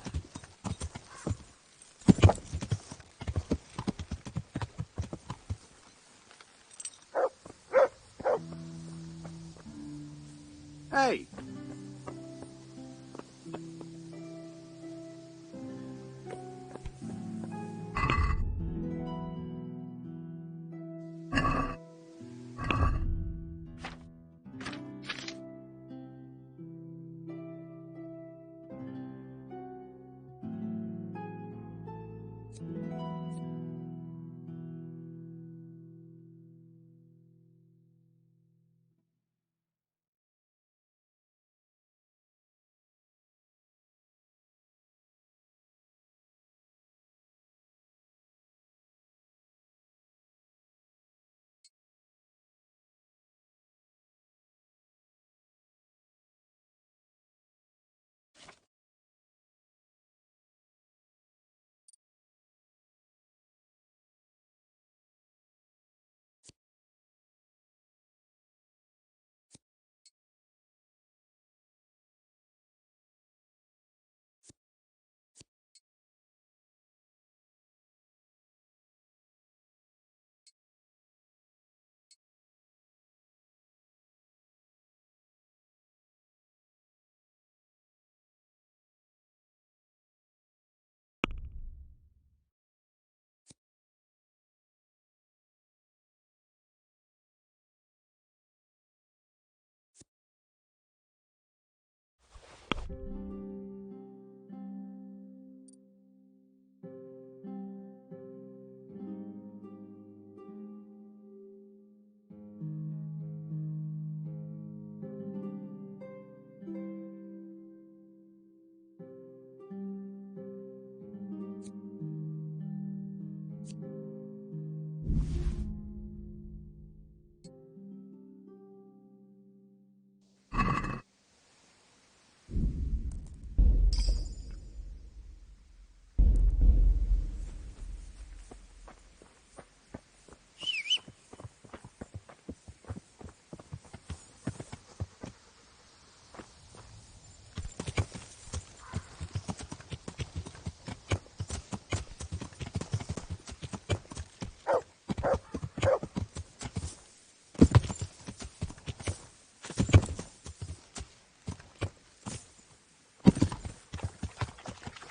Hey!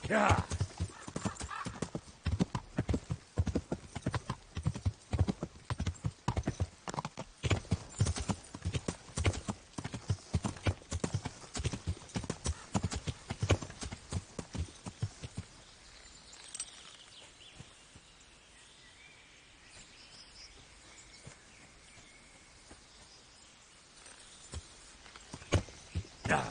Yeah. Yeah.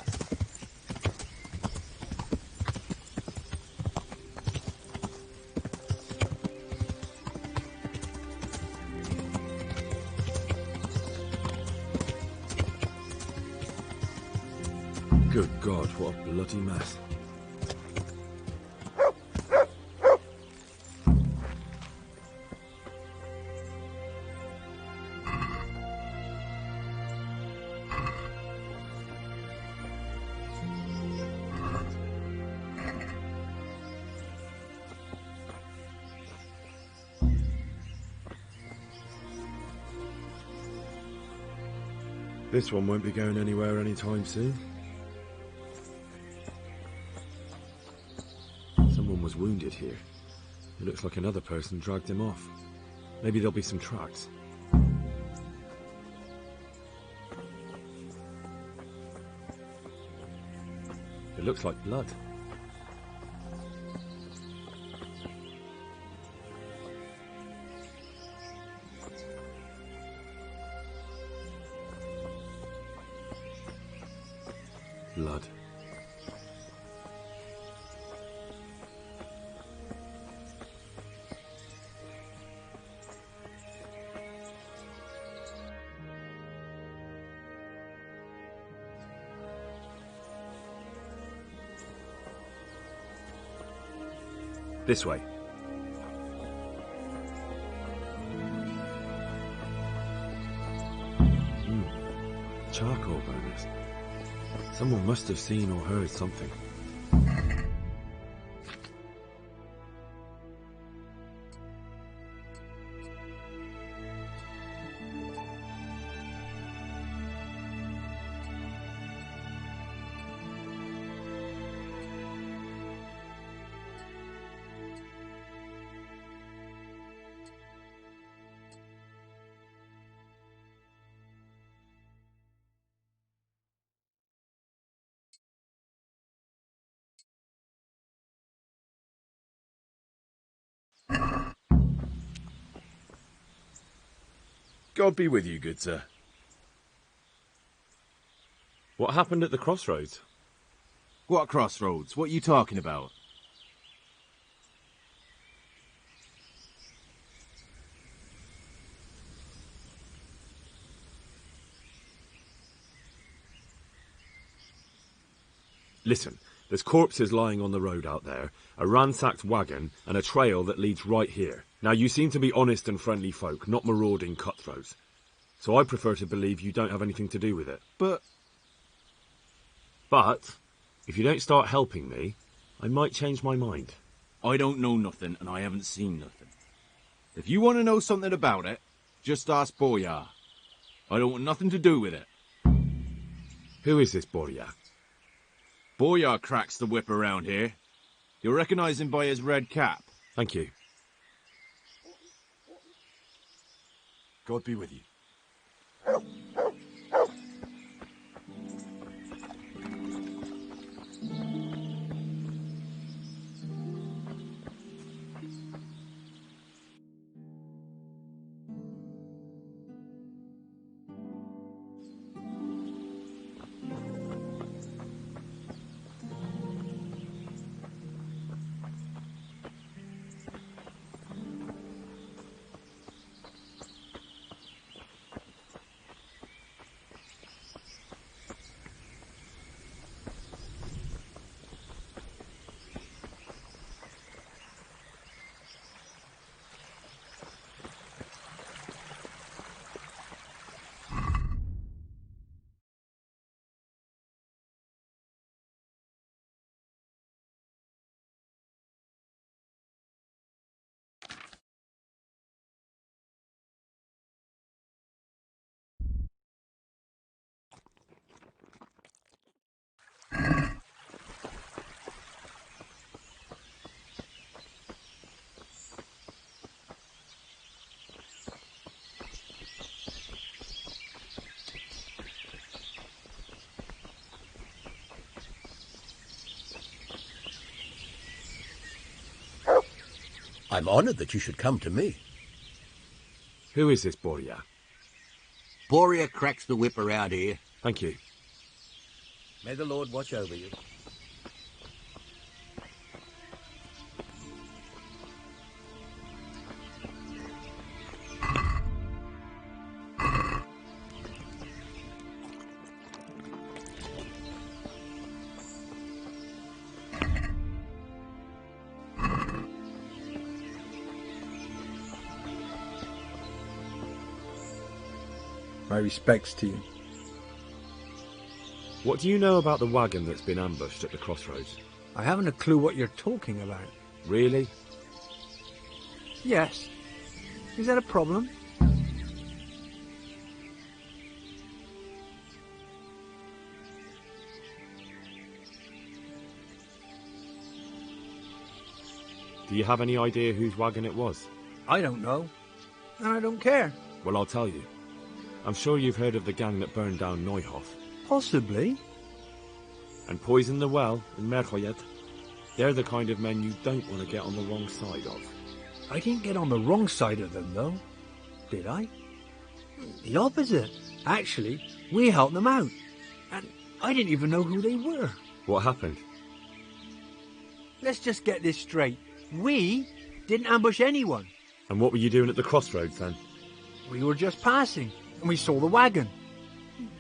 Good God, what a bloody mess. This one won't be going anywhere anytime soon. Someone was wounded here. It looks like another person dragged him off. Maybe there'll be some tracks. It looks like blood. Blood. This way. Charcoal burners. Someone must have seen or heard something. God be with you, good sir. What happened at the crossroads? What crossroads? What are you talking about? Listen, there's corpses lying on the road out there, a ransacked wagon, and a trail that leads right here. Now, you seem to be honest and friendly folk, not marauding cutthroats. So I prefer to believe you don't have anything to do with it. But, if you don't start helping me, I might change my mind. I don't know nothing, and I haven't seen nothing. If you want to know something about it, just ask Boyar. I don't want nothing to do with it. Who is this Boyar? Boyar cracks the whip around here. You'll recognize him by his red cap. Thank you. God be with you. I'm honored that you should come to me. Who is this Boria? Boria cracks the whip around here. Thank you. May the Lord watch over you. My respects to you. What do you know about the wagon that's been ambushed at the crossroads? I haven't a clue what you're talking about. Really? Yes. Is that a problem? Do you have any idea whose wagon it was? I don't know. And I don't care. Well, I'll tell you. I'm sure you've heard of the gang that burned down Neuhof. Possibly. And poisoned the well in Merchoyed. They're the kind of men you don't want to get on the wrong side of. I didn't get on the wrong side of them, though. Did I? The opposite. Actually, we helped them out. And I didn't even know who they were. What happened? Let's just get this straight. We didn't ambush anyone. And what were you doing at the crossroads then? We were just passing, and we saw the wagon.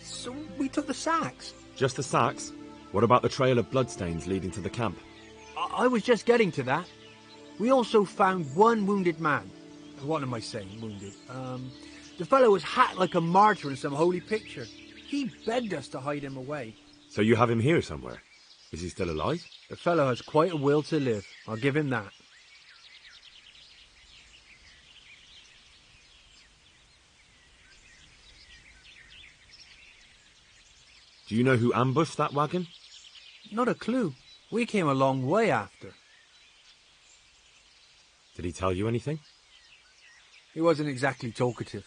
So we took the sacks. Just the sacks? What about the trail of bloodstains leading to the camp? I was just getting to that. We also found one wounded man. What am I saying, wounded? The fellow was hacked like a martyr in some holy picture. He begged us to hide him away. So you have him here somewhere? Is he still alive? The fellow has quite a will to live. I'll give him that. Do you know who ambushed that wagon? Not a clue. We came a long way after. Did he tell you anything? He wasn't exactly talkative.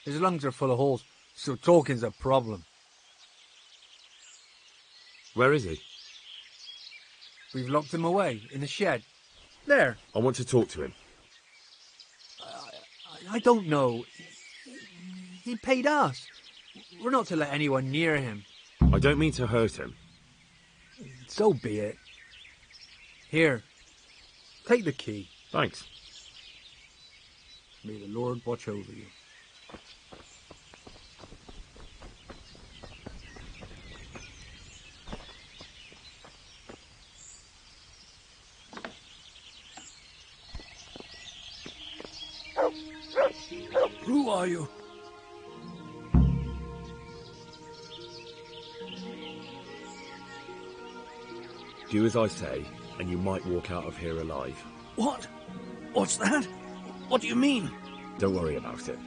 His lungs are full of holes, so talking's a problem. Where is he? We've locked him away, in the shed. There. I want to talk to him. I don't know. He paid us. We're not to let anyone near him. I don't mean to hurt him. So be it. Here. Take the key. Thanks. May the Lord watch over you. Who are you? Do as I say, and you might walk out of here alive. What? What's that? What do you mean? Don't worry about it.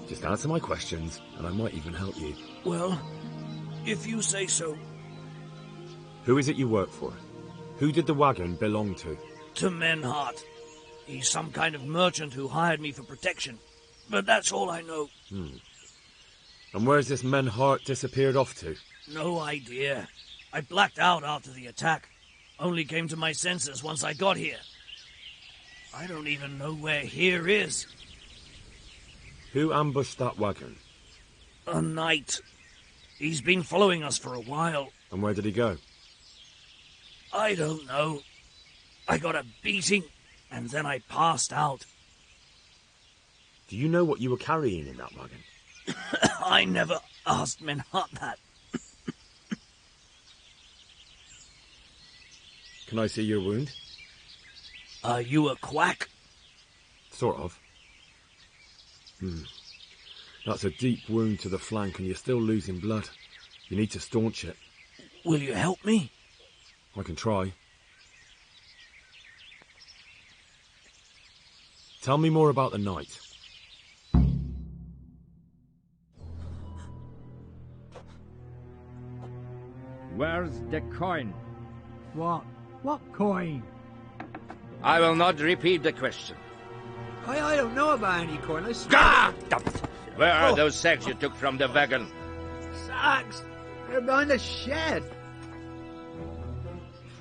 Just answer my questions, and I might even help you. Well, if you say so. Who is it you work for? Who did the wagon belong to? To Menhart. He's some kind of merchant who hired me for protection. But that's all I know. And where's this Menhart disappeared off to? No idea. I blacked out after the attack. Only came to my senses once I got here. I don't even know where here is. Who ambushed that wagon? A knight. He's been following us for a while. And where did he go? I don't know. I got a beating, and then I passed out. Do you know what you were carrying in that wagon? I never asked Menhart that. Can I see your wound? Are you a quack? Sort of. That's a deep wound to the flank and you're still losing blood. You need to staunch it. Will you help me? I can try. Tell me more about the knight. Where's the coin? What? What coin? I will not repeat the question. I don't know about any coin. I swear. Ah! Where are those sacks you took from the wagon? Sacks? They're behind the shed.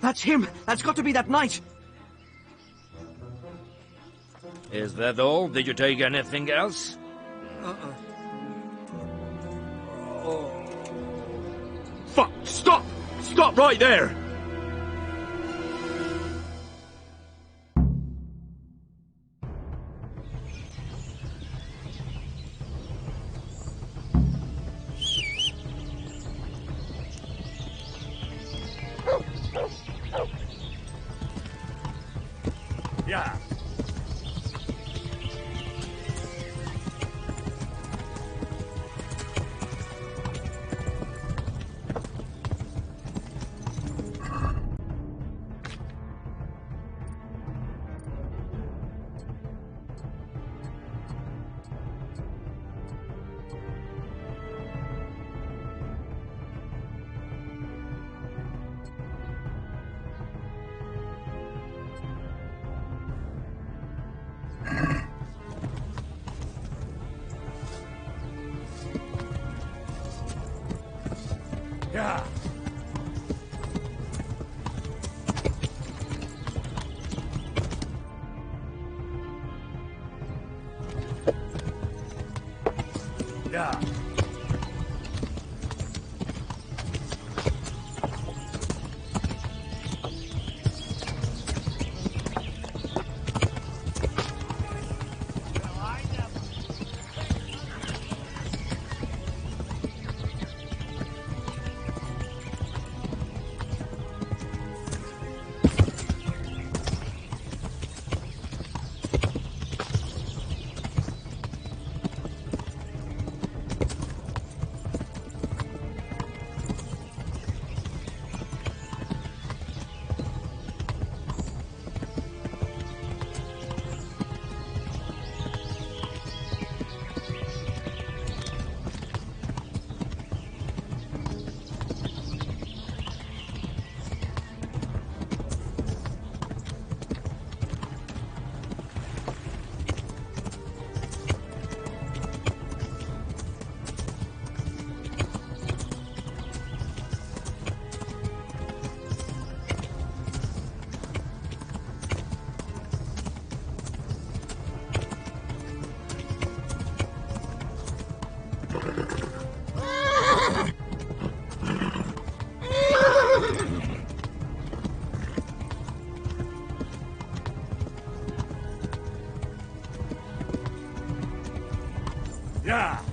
That's him. That's got to be that knight. Is that all? Did you take anything else? Fuck! Stop! Stop right there! Yeah. Yeah. Yeah. Yeah.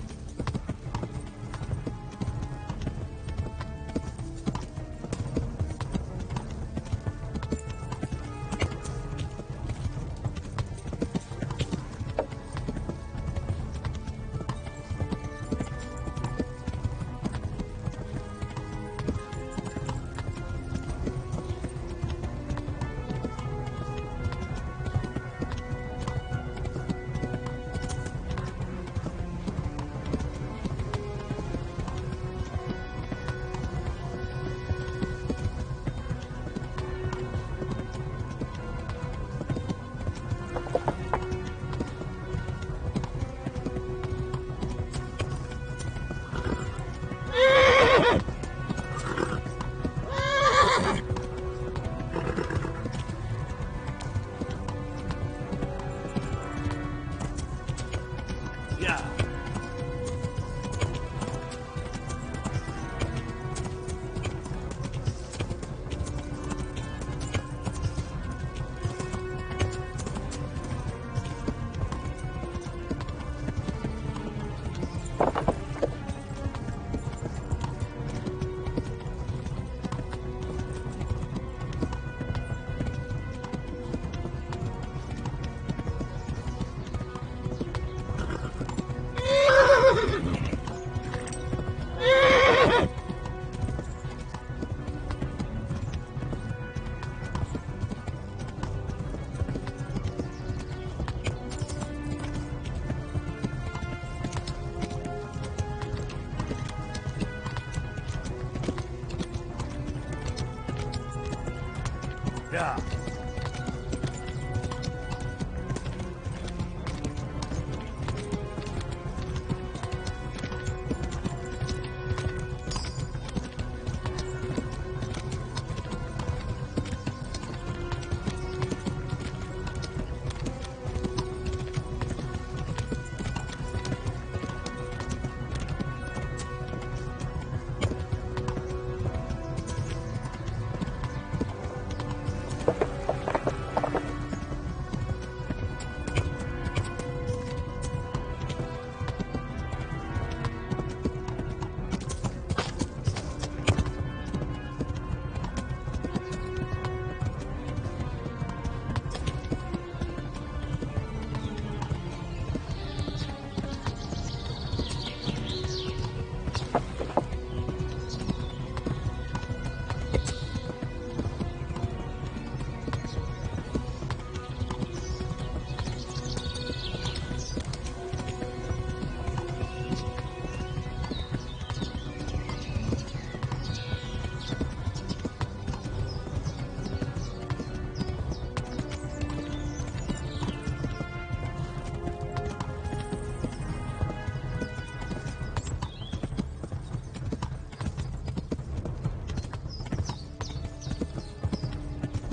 Yeah.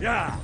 Yeah.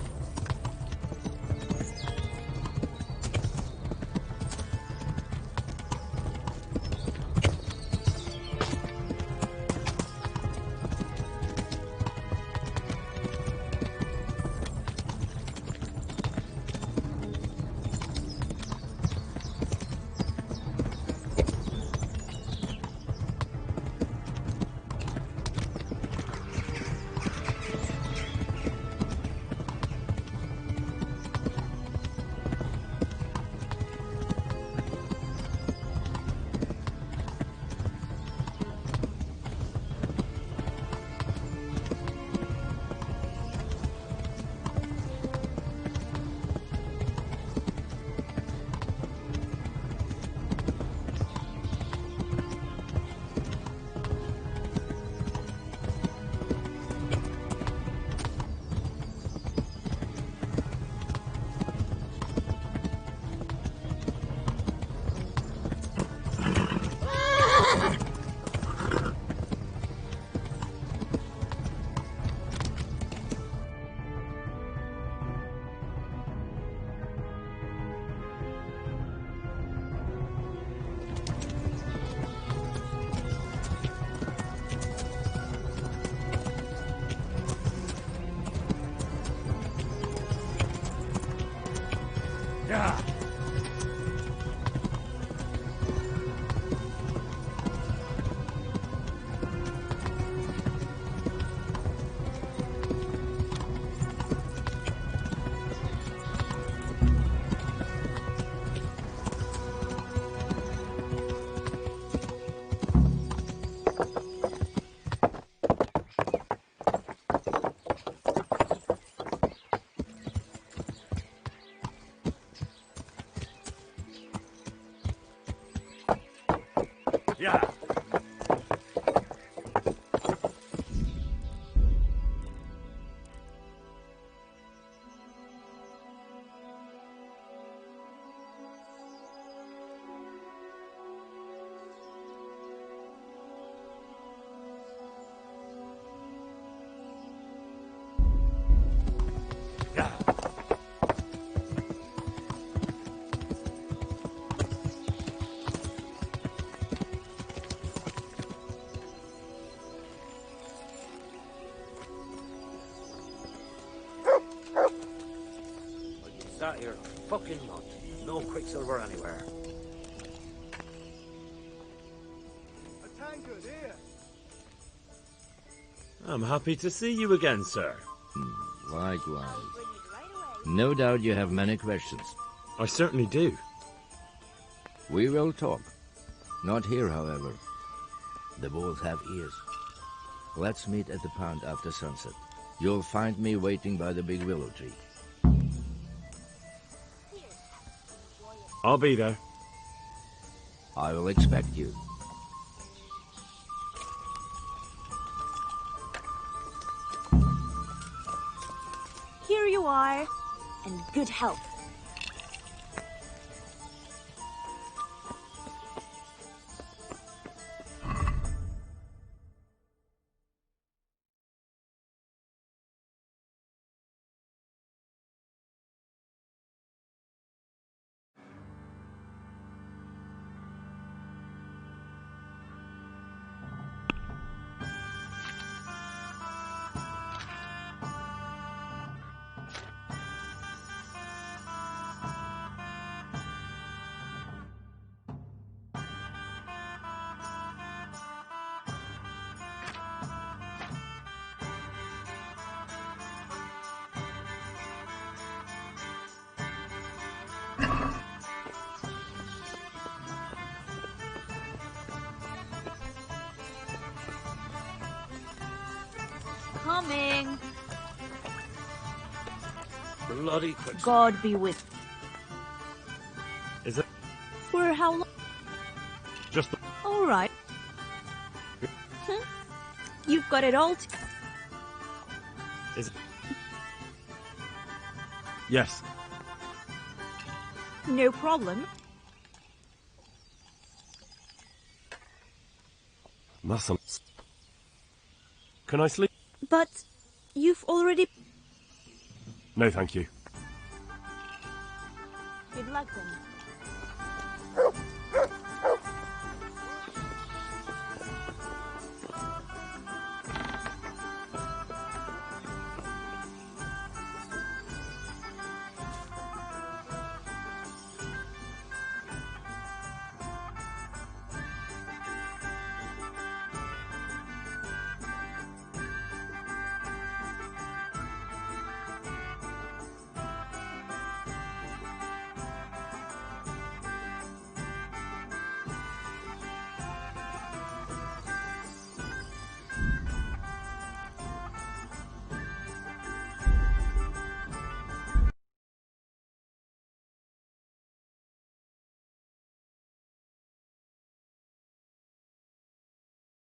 Yeah. Sat here a fucking month. No quicksilver anywhere. A tankard here. I'm happy to see you again, sir. Likewise. No doubt you have many questions. I certainly do. We will talk. Not here, however. The wolves have ears. Let's meet at the pond after sunset. You'll find me waiting by the big willow tree. I'll be there. I will expect you. Here you are, and good health. Coming. Bloody quick. God be with Is it you. For how long? just the... All right. You've got it all. Is it... Yes. No problem. Muscle. Can I sleep? But you've already... No, thank you. Good luck then.